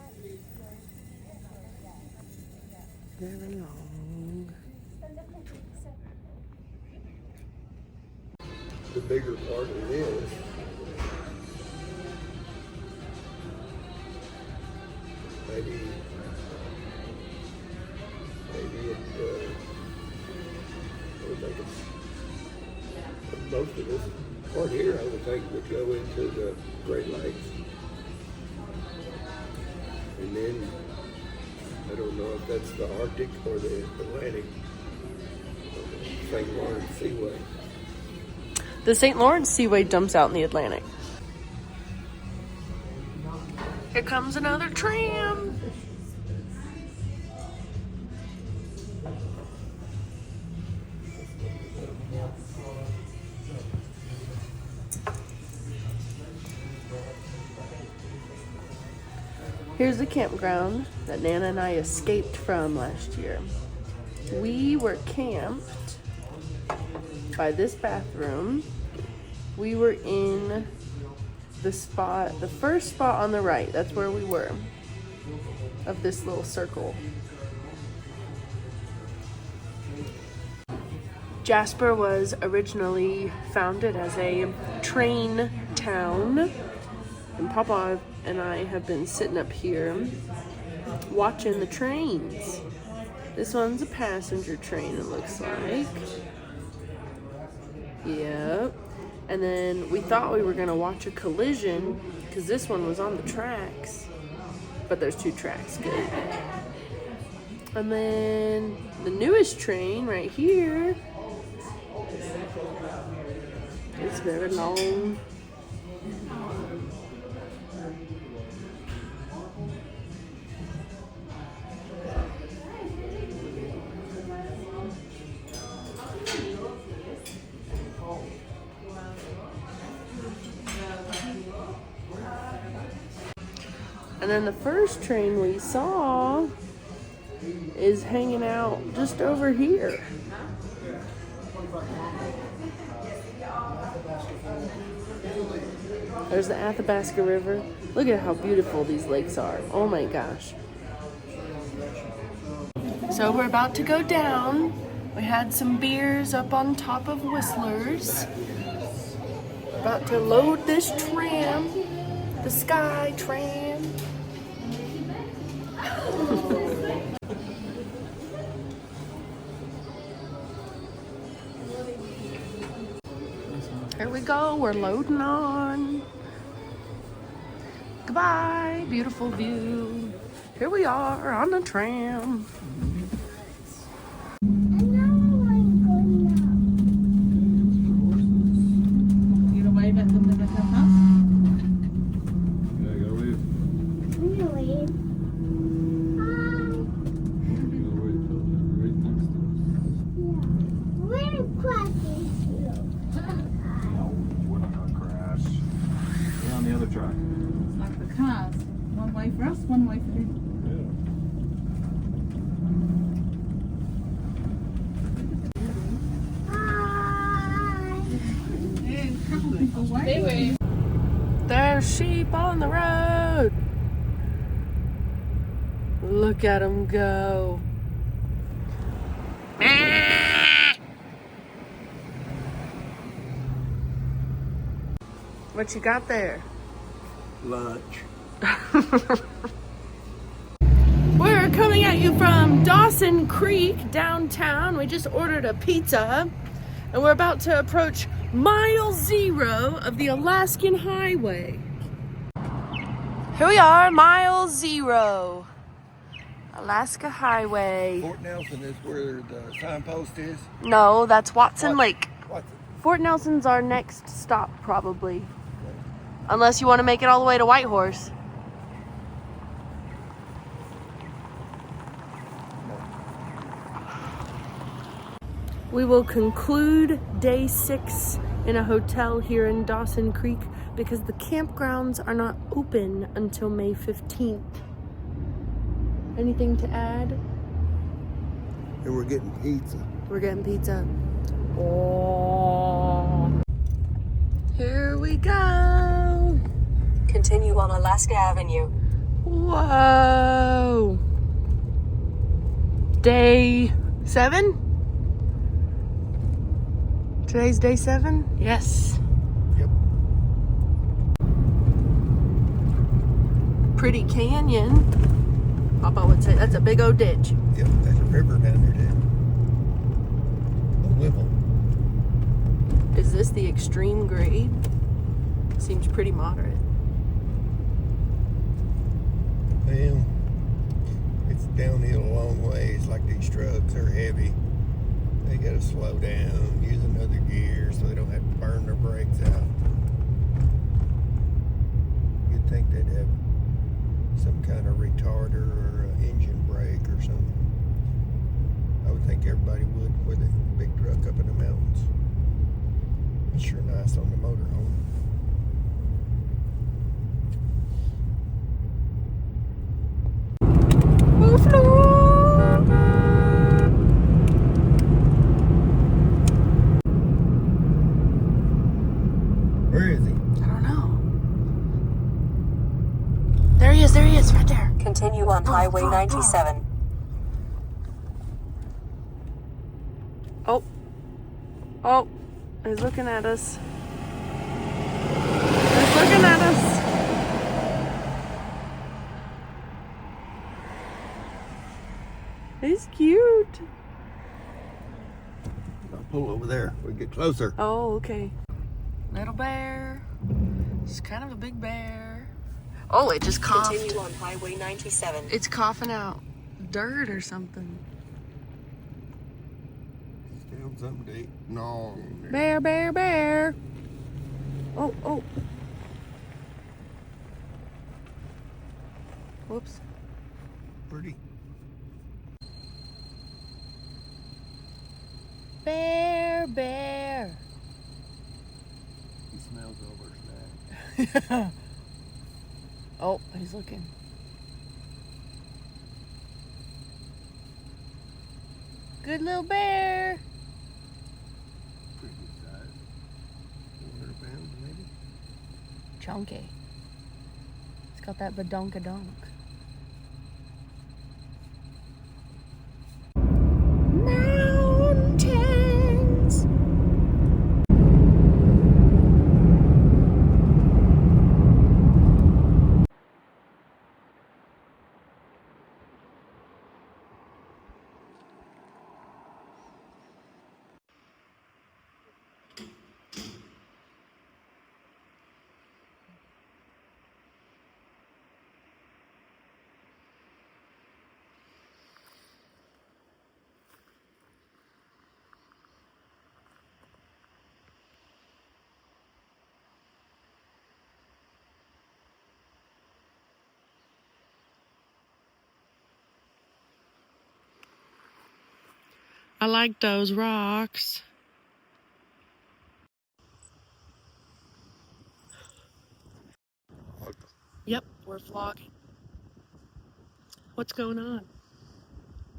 Very long. The bigger part of it is maybe it would make it, most of this part here I would think would go into the Great Lakes. And then I don't know if that's the Arctic or the Atlantic, St. Lawrence Seaway. The St. Lawrence Seaway dumps out in the Atlantic. Here comes another tram. Here's the campground that Nana and I escaped from last year. We were camped by this bathroom. We were in the first spot on the right. That's where we were, of this little circle. Jasper was originally founded as a train town, and Papa and I have been sitting up here watching the trains. This one's a passenger train, it looks like. Yep. And then we thought we were gonna watch a collision because this one was on the tracks, but there's 2 tracks, good. And then the newest train right here, it's very long. And then the first train we saw is hanging out just over here. There's the Athabasca River. Look at how beautiful these lakes are. Oh my gosh. So we're about to go down. We had some beers up on top of Whistler's. About to load this tram, the Sky Tram. Here we go, we're loading on. Goodbye, beautiful view. Here we are on the tram. And now I'm going There's sheep on the road. Look at them go. What you got there? Lunch. We're coming at you from Dawson Creek downtown. We just ordered a pizza and we're about to approach mile 0 of the Alaskan Highway. Here we are, mile 0, Alaska Highway. Fort Nelson is where the signpost is. No, that's Watson Lake. What's it? Fort Nelson's our next stop, probably. Unless you want to make it all the way to Whitehorse. We will conclude day 6 in a hotel here in Dawson Creek because the campgrounds are not open until May 15th. Anything to add? And we're getting pizza. We're getting pizza. Oh. Here we go. Continue on Alaska Avenue. Whoa. Day 7? Today's day 7? Yes. Yep. Pretty canyon. Papa would say that's a big old ditch. Yep, there's a river down there too. A Whipple. Is this the extreme grade? Seems pretty moderate. Well, it's downhill a long ways. Like these trucks are heavy. They gotta slow down, use another gear so they don't have to burn their brakes out. You'd think they'd have some kind of retarder or an engine brake or something. I would think everybody would with a big truck up in the mountains. It's sure nice on the motorhome. Where is he? I don't know. There he is, right there. Continue on Highway 97. Oh, he's looking at us. He's looking at us. He's cute. I'll pull over there. We get closer. Oh, okay. Little bear. It's kind of a big bear. Oh, it just coughed. Continue on Highway 97. It's coughing out dirt or something. Found something to eat. No. Bear, bear, bear. Oh, oh. Whoops. Pretty. Bear, bear. He smells over snack. Oh, he's looking. Good little bear. Pretty good size. 400 pounds maybe. Chunky. It's got that badonkadonk. Mountains. I like those rocks. Yep, we're vlogging. What's going on?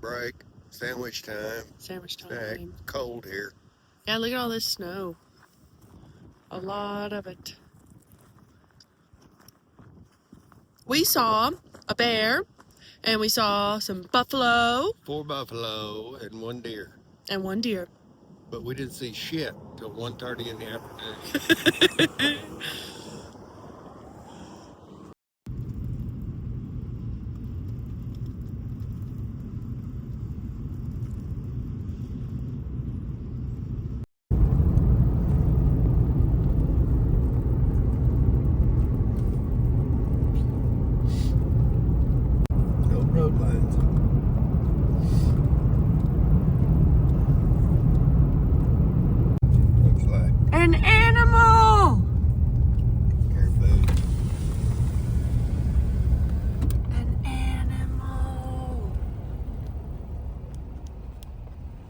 Break. Sandwich time. Sandwich Snack. time. Cold here. Yeah, look at all this snow. A lot of it. We saw a bear, and we saw some buffalo. 4 buffalo and 1 deer. And 1 deer. But we didn't see shit till 1:30 in the afternoon. No road lines. Looks like An animal! caribou. An animal.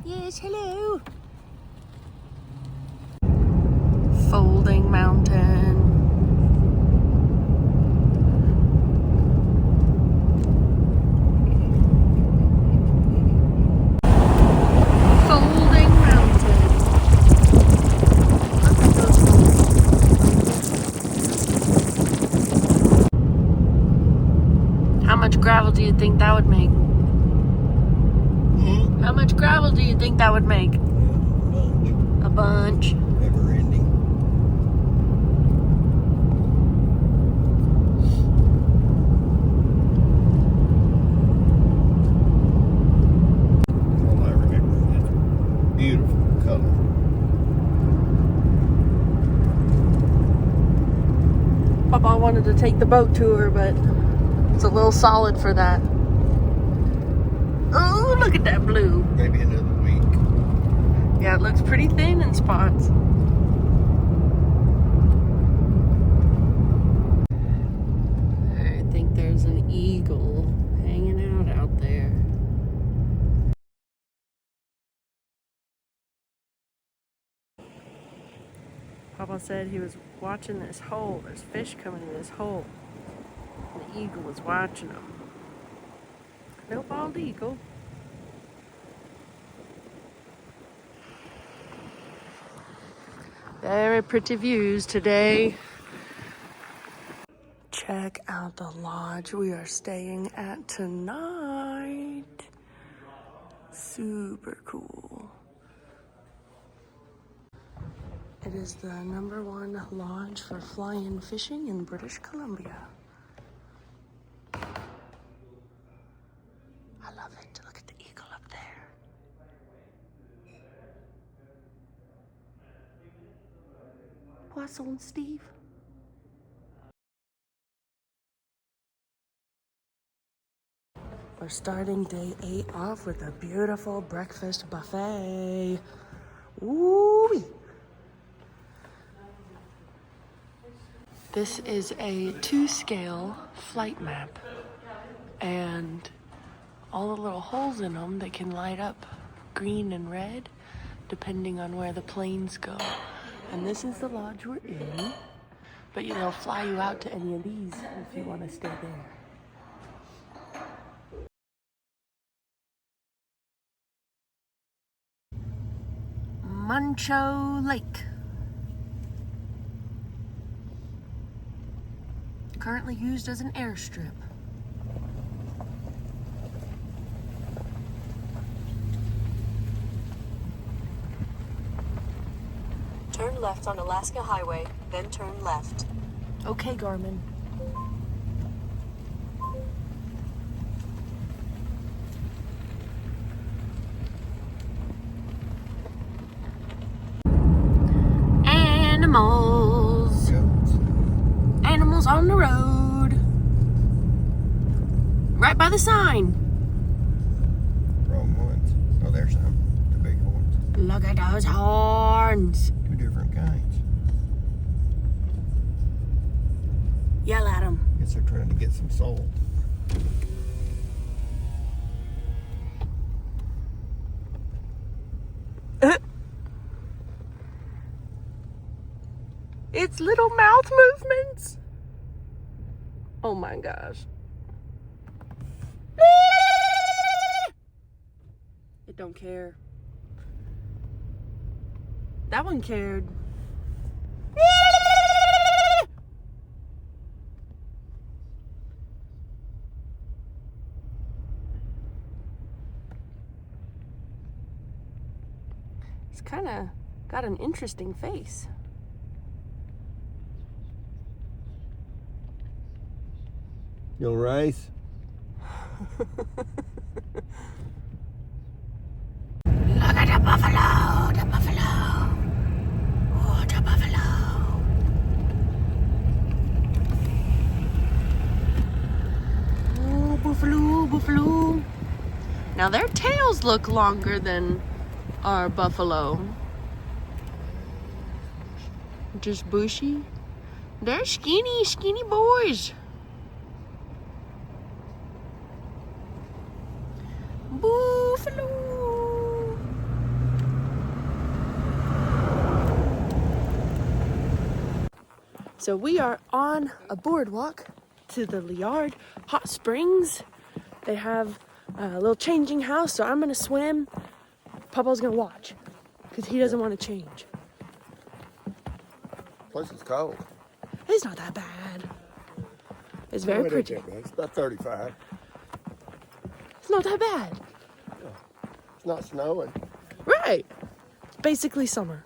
Yes, hello. Folding mountain. Folding mountain. Look at those folding. How much gravel do you think that would make? How much gravel do you think that would make? Bunch. A bunch. Never ending. All I remember is beautiful color. Papa wanted to take the boat tour, but it's a little solid for that. Oh, look at that blue. Maybe another week. Yeah, it looks pretty thin in spots. I think there's an eagle hanging out there. Papa said he was watching this hole. There's fish coming in this hole. And the eagle was watching him. No bald eagle. Very pretty views today. Check out the lodge we are staying at tonight. Super cool. It is the #1 lodge for fly-in fishing in British Columbia. I love it. Look at the eagle up there. Poisson Steve. We're starting day 8 off with a beautiful breakfast buffet. Woo! This is a 2-scale flight map, and all the little holes in them, they can light up green and red depending on where the planes go. And this is the lodge we're in, but they'll fly you out to any of these if you want to stay there. Muncho Lake. Currently used as an airstrip. Turn left on Alaska Highway, then turn left. Okay, Garmin. Animals. Goats. Animals on the road. Right by the sign. Wrong ones. Oh, there's some. The big ones. Look at those horns. 2 different kinds. Yell at them. Guess they're trying to get some salt. It's little mouth movements. Oh my gosh. It don't care. That one cared. It's kind of got an interesting face. You want rice? Look at the buffalo, the buffalo. Oh, the buffalo. Oh, buffalo, buffalo. Now their tails look longer than our buffalo. Just bushy. They're skinny, skinny boys. Buffalo. So we are on a boardwalk to the Liard Hot Springs. They have a little changing house, so I'm gonna swim. Papa's gonna watch because he doesn't want to change. Plus it's cold. It's not that bad. It's very pretty. It's about 35. It's not that bad. It's not snowing. Right. It's basically summer.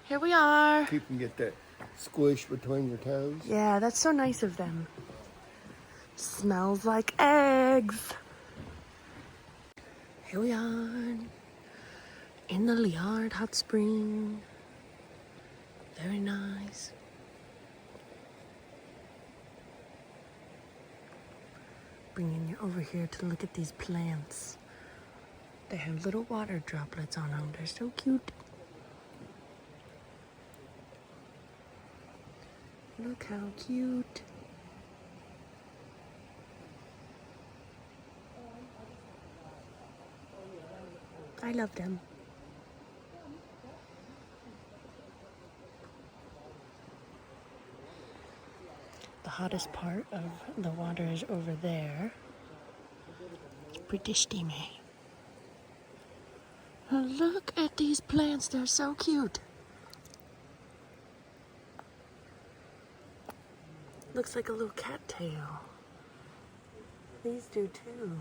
Here we are. You can get that squish between your toes. Yeah, that's so nice of them. Smells like eggs. Here we are in the Liard Hot Spring. Very nice. Bringing you over here to look at these plants. They have little water droplets on them. They're so cute. Look how cute. I love them. The hottest part of the water is over there. It's pretty steamy. Look at these plants, they're so cute. Looks like a little cattail. These do too.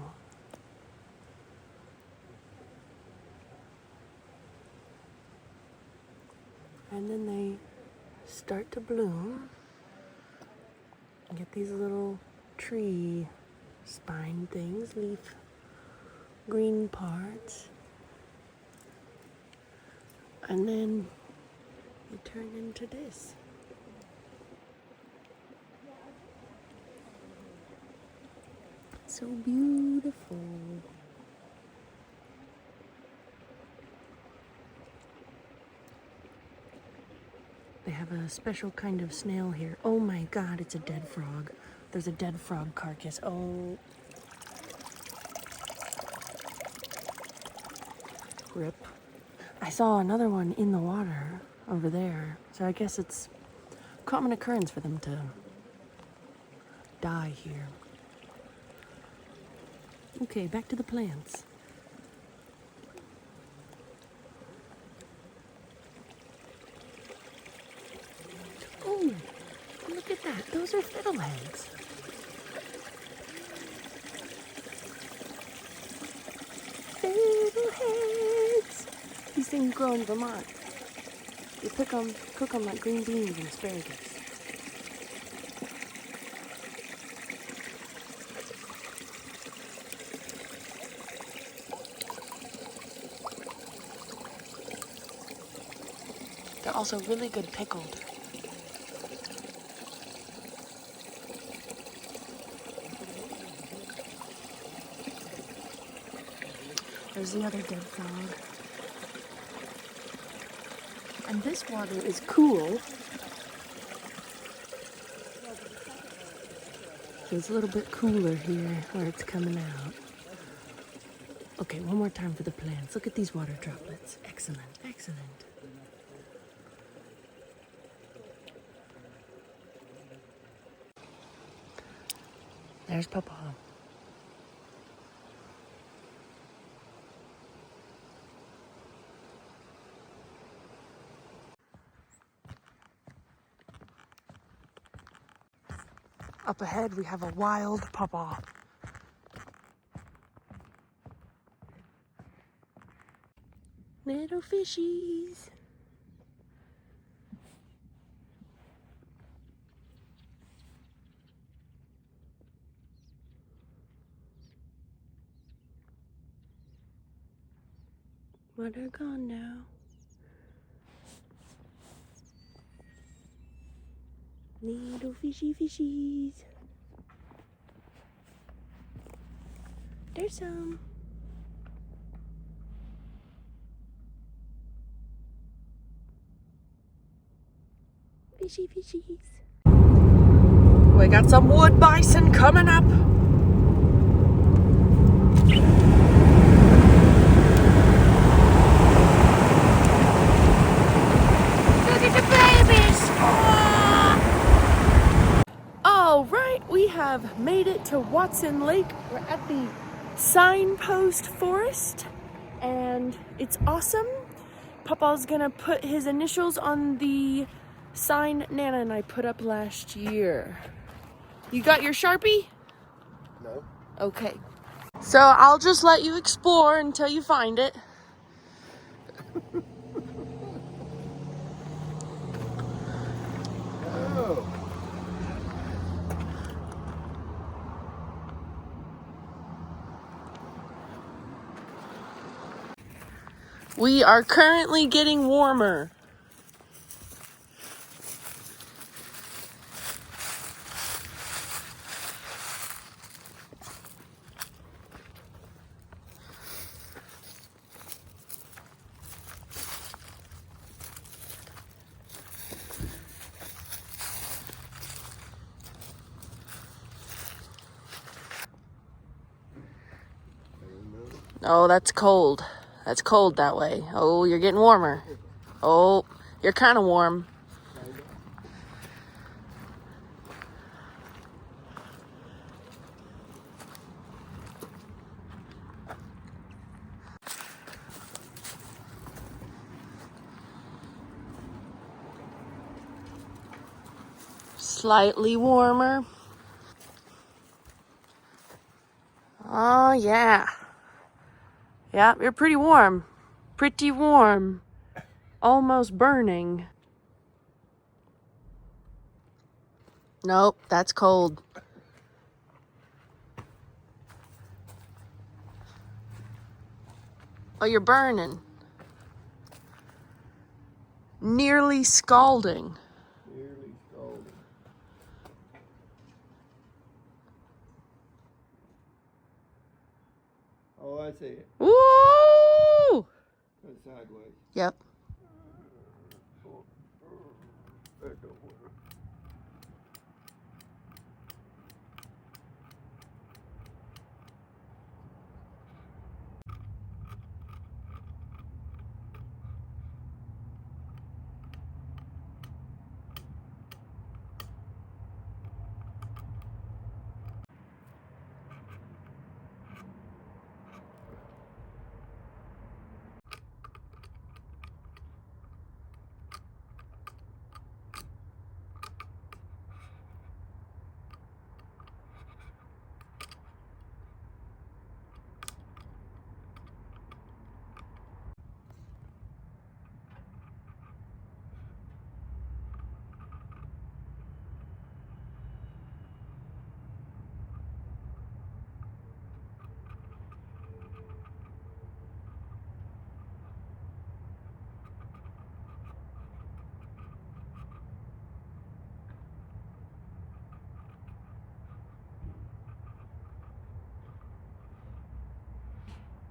And then they start to bloom and get these little tree spine things, leaf green parts. And then they turn into this. So beautiful. They have a special kind of snail here. Oh my God, it's a dead frog. There's a dead frog carcass. Oh. Rip. I saw another one in the water over there. So I guess it's a common occurrence for them to die here. Okay, back to the plants. Oh, look at that. Those are fiddleheads. Fiddleheads. These things grow in Vermont. You cook them like green beans and asparagus. They're also really good pickled. There's the other dead frog. And this water is cool. So it's a little bit cooler here where it's coming out. Okay, one more time for the plants. Look at these water droplets. Excellent, excellent. There's Papa. Up ahead, we have a wild pawpaw. Little fishies. But they're gone now. Little fishies. There's some. Fishies. We got some wood bison coming up. Look at the babies. All right, we have made it to Watson Lake. We're at the signpost forest and it's awesome. Papa's gonna put his initials on the sign Nana and I put up last year. You got your Sharpie? No. Okay. So I'll just let you explore until you find it. Oh. We are currently getting warmer. Oh, that's cold. That's cold that way. Oh, you're getting warmer. Oh, you're kind of warm. Slightly warmer. Oh, yeah. Yeah, you're pretty warm. Pretty warm. Almost burning. Nope, that's cold. Oh, you're burning. Nearly scalding. Nearly scalding. Oh, I see it. Woo! Go sideways. Yep. That don't work.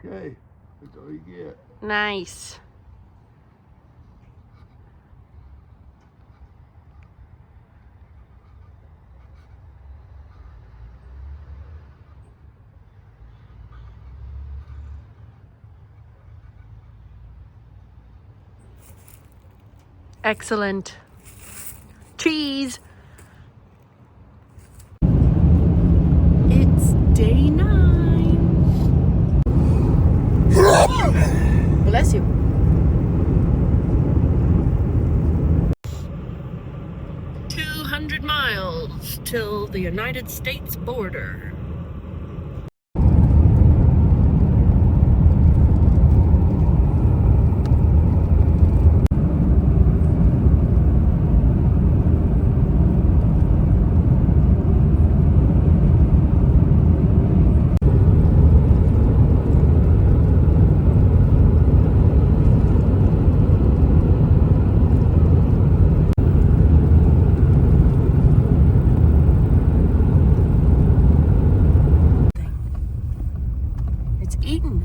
Okay, that's all you get. Nice. Excellent. Cheese. It's day 9. Bless you. $200 miles till the United States border.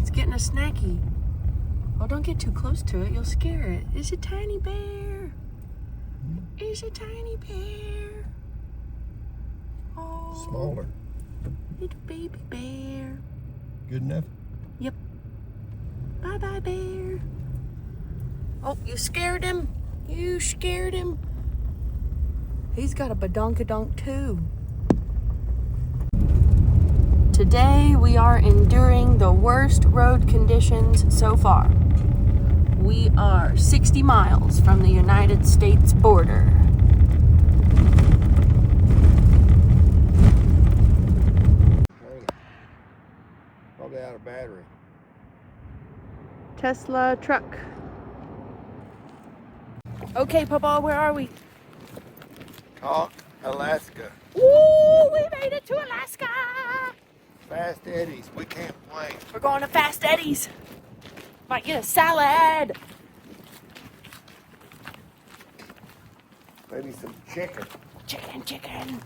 It's getting a snacky. Oh, don't get too close to it. You'll scare it. It's a tiny bear. It's a tiny bear. Oh. Smaller. Little baby bear. Good enough? Yep. Bye-bye, bear. Oh, you scared him. You scared him. He's got a badonkadonk too. Today we are enduring the worst road conditions so far. We are 60 miles from the United States border. Probably out of battery. Tesla truck. Okay, Papa, where are we? Talk, Alaska. Ooh, we made it to Alaska! Fast Eddie's. We can't wait. We're going to Fast Eddie's. Might get a salad. Maybe some chicken. Chicken.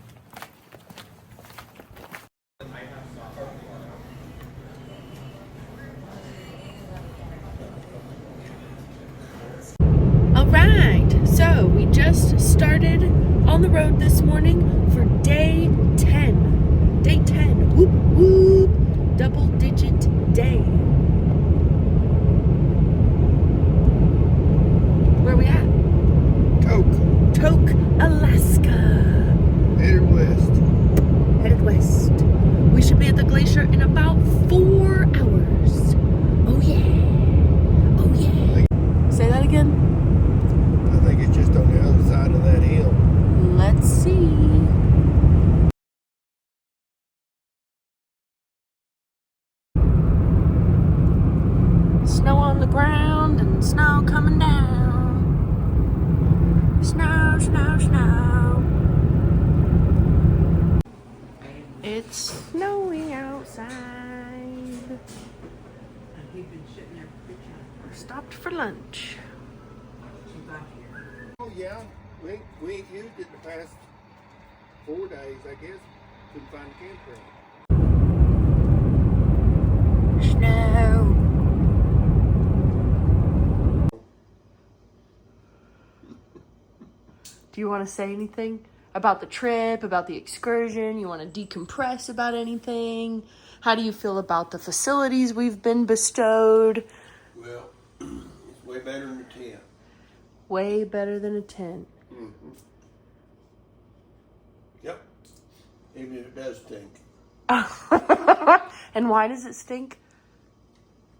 All right, so we just started on the road this morning for day 10. Day 10, whoop, whoop, double-digit day. Where are we at? Tok, Alaska. Headed west. Headed west. We should be at the glacier in about 4 hours. Oh yeah. Oh yeah. Say that again. I think it's just on the other side of that hill. Let's see. Snow on the ground and snow coming down. Snow, snow, snow. It's snowy outside. We're stopped for lunch. Oh yeah, we ain't used it the past 4 days, I guess. Couldn't find a campground. Snow. Do you want to say anything about the trip, about the excursion? You want to decompress about anything? How do you feel about the facilities we've been bestowed? Well, it's way better than a tent. Way better than a tent. Mm-hmm. Yep. Even if it does stink. And why does it stink?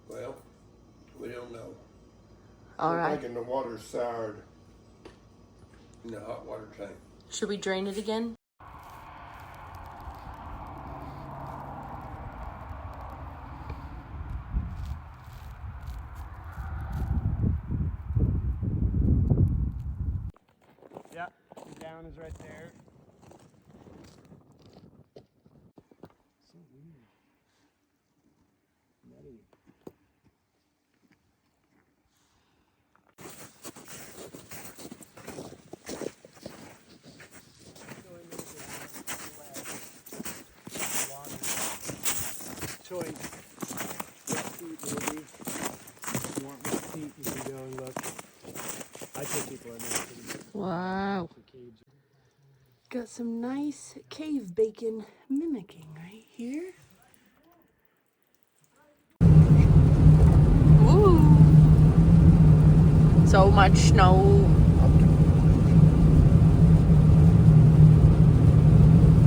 Well, we don't know. All I'm right. thinking the water's soured in the hot water tank. Should we drain it again? Yeah, the down is right there. So weird. Nutty. Choice. Wet feet, baby. If you want wet feet, you can go and look. I take people in there. Wow. Got some nice cave bacon mimicking right here. Ooh. So much snow.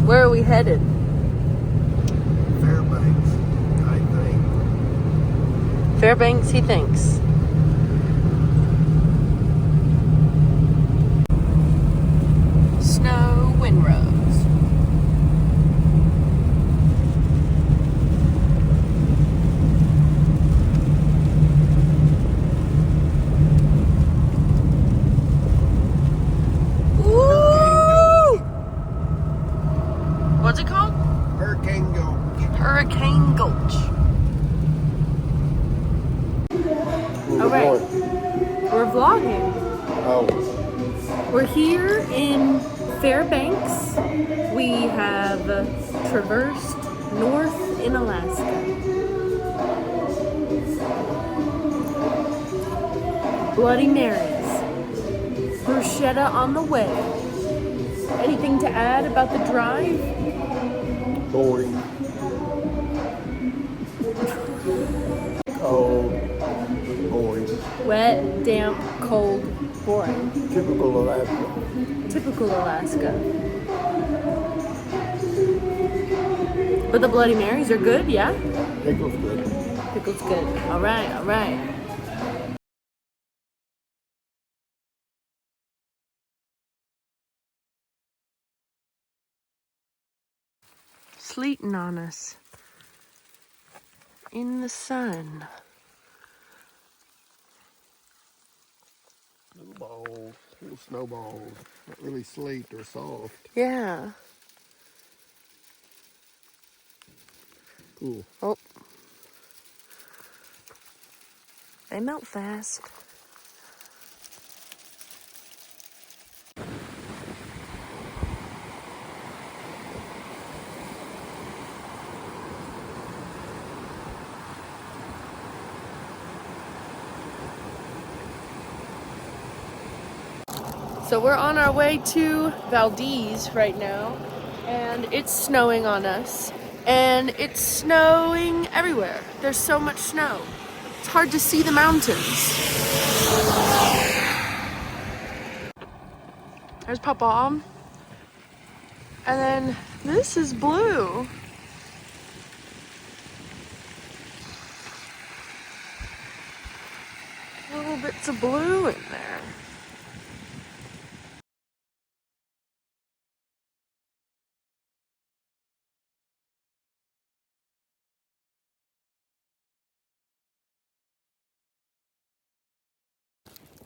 Where are we headed? Fairbanks, I think. Fairbanks, he thinks. Snow windrows. here in Fairbanks, we have traversed north in Alaska. Bloody Marys. Bruschetta on the way. Anything to add about the drive? Boring. Cold. Boring. Wet, damp, cold, boring. Typical Alaska. Typical Alaska. But the Bloody Marys are good, yeah? Pickle's good. Pickle's good. All right, all right. Sleeting on us in the sun. Little balls, little snowballs. Not really sleet or soft. Yeah. Cool. Oh. They melt fast. So we're on our way to Valdez right now, and it's snowing on us, and it's snowing everywhere. There's so much snow. It's hard to see the mountains. There's Papa. And then this is blue. Little bits of blue in there.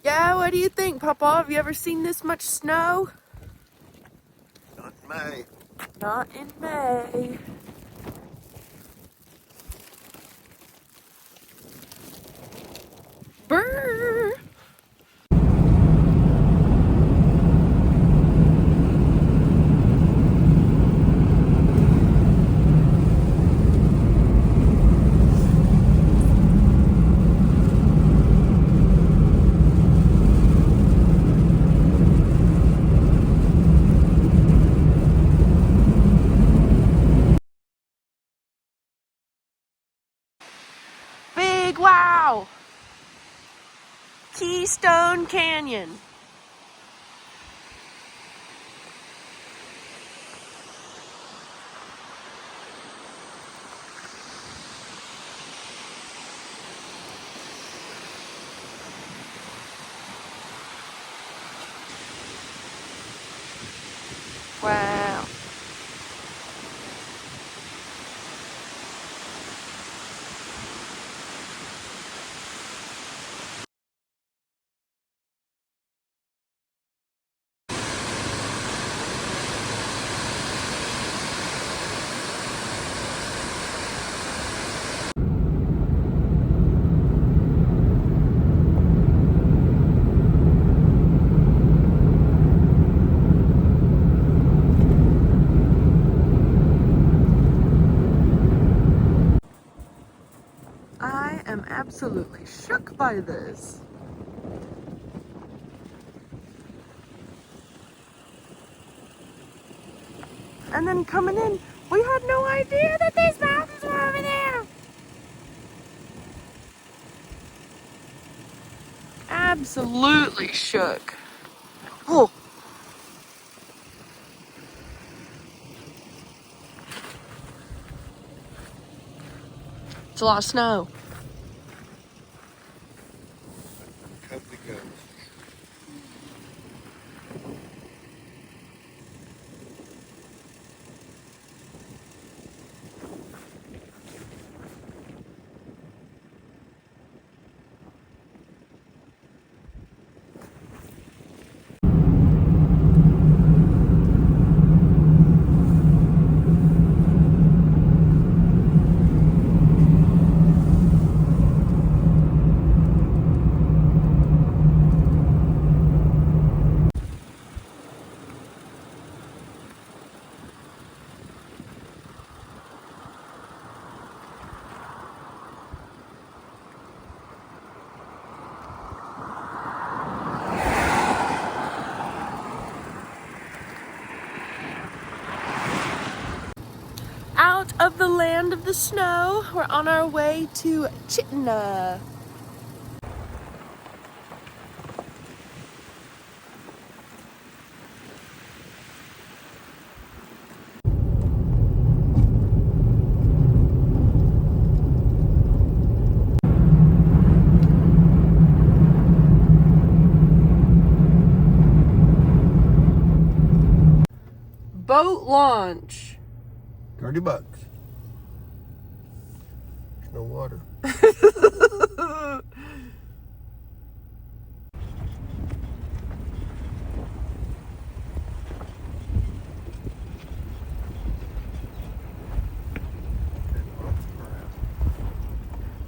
Yeah, what do you think, Papa? Have you ever seen this much snow? Not in May. Not in May. Brrr. Big wow! Keystone Canyon. Wow. I am absolutely shook by this. And then coming in, we had no idea that these mountains were over there. Absolutely shook. Oh. It's a lot of snow. Come to go. the land of the snow. We're on our way to Chitina. Boat launch. $30. There's no water.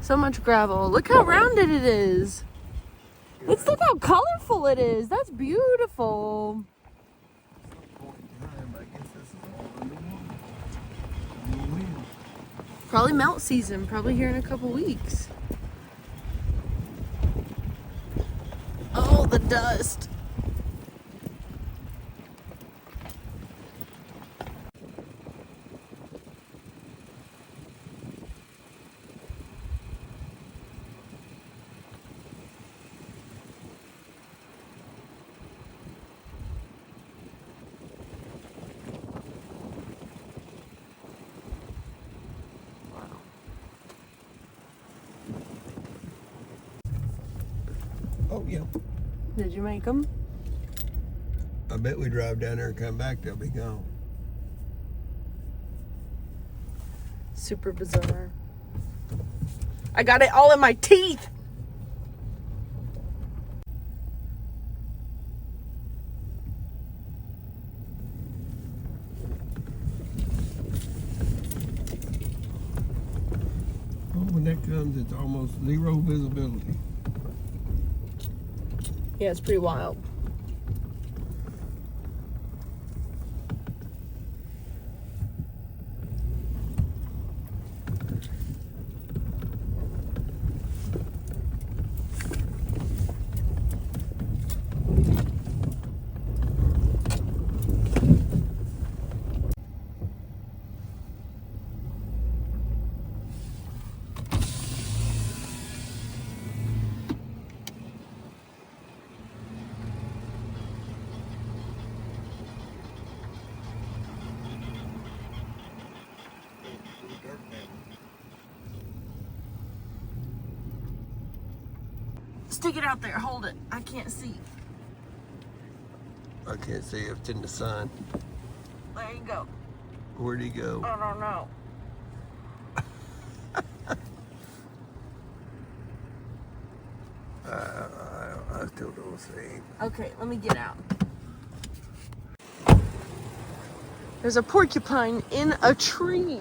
So much gravel. Look how rounded it is. Look how colorful it is. That's beautiful. Probably melt season, probably here in a couple weeks. Oh, the dust. Oh, yeah. Did you make them? I bet we drive down there and come back, they'll be gone. Super bizarre. I got it all in my teeth. Oh, when that comes, it's almost zero visibility. Yeah, it's pretty wild. Stick it out there. Hold it. I can't see. I can't see if it's in the sun. There you go. Where'd he go? I don't know. I still don't see. Okay, let me get out. There's a porcupine in a tree.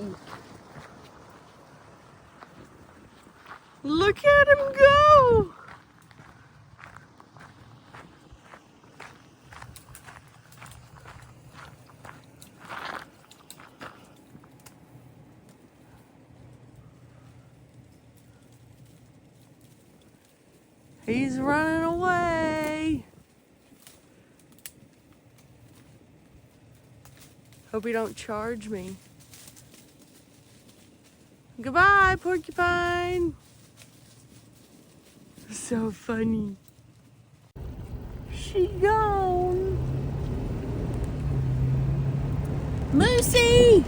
Look at him go. He's running away. Hope he don't charge me. Goodbye, porcupine. So funny. She gone. Moosey!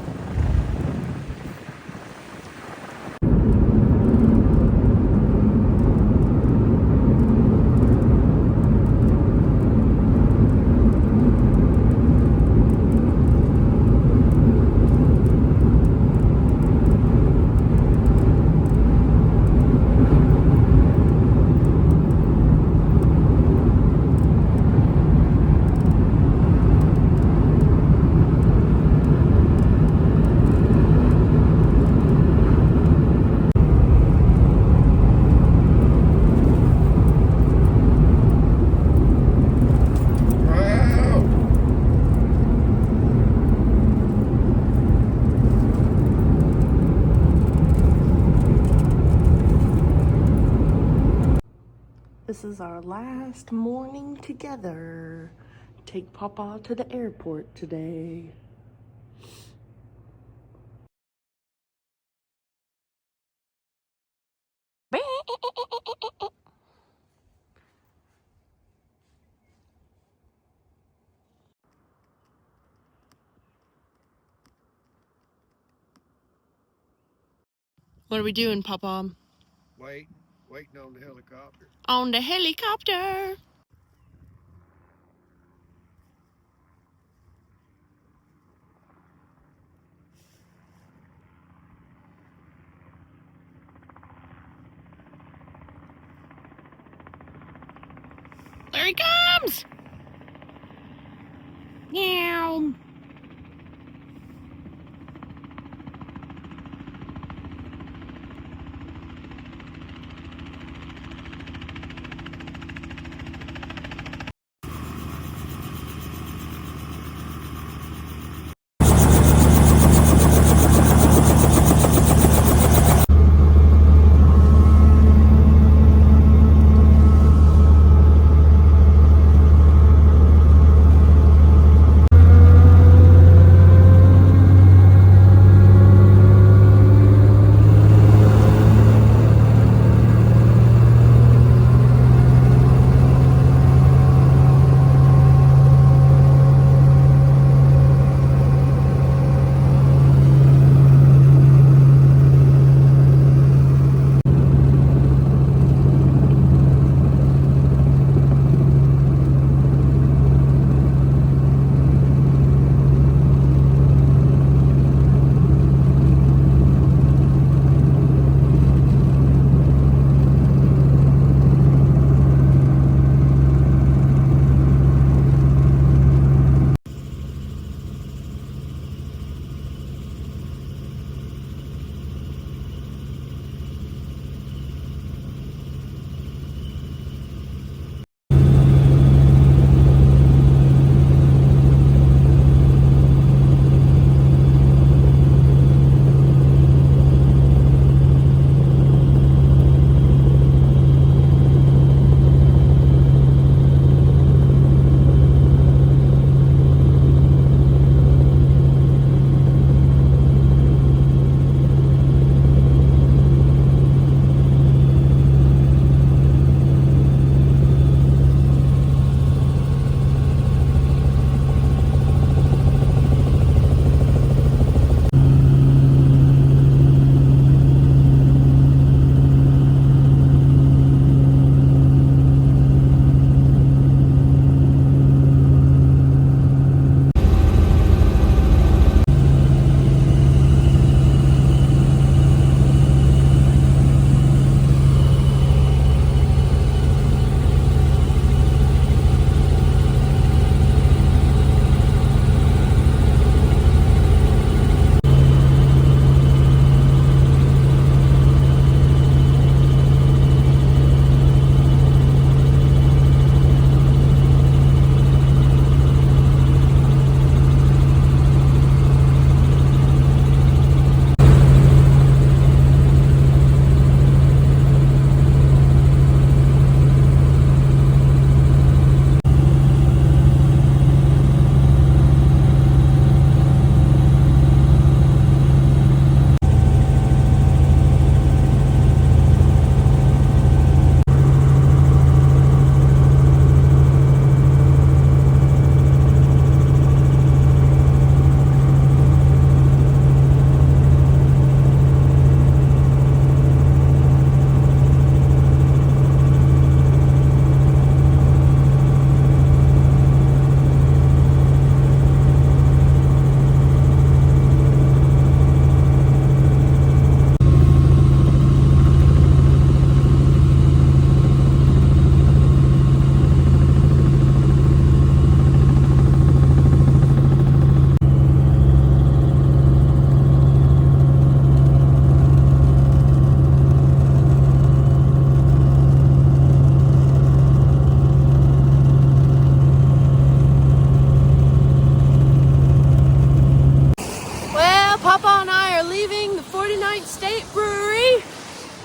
This is our last morning together. Take Papa to the airport today. What are we doing, Papa? Waiting on the helicopter. On the helicopter. There he comes! Meow.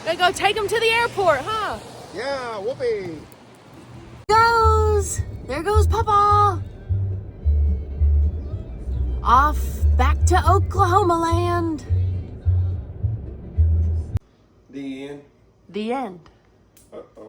Gonna go take him to the airport, huh? Yeah, whoopee. There goes Papa. Off back to Oklahoma land. The end. The end. Uh-oh.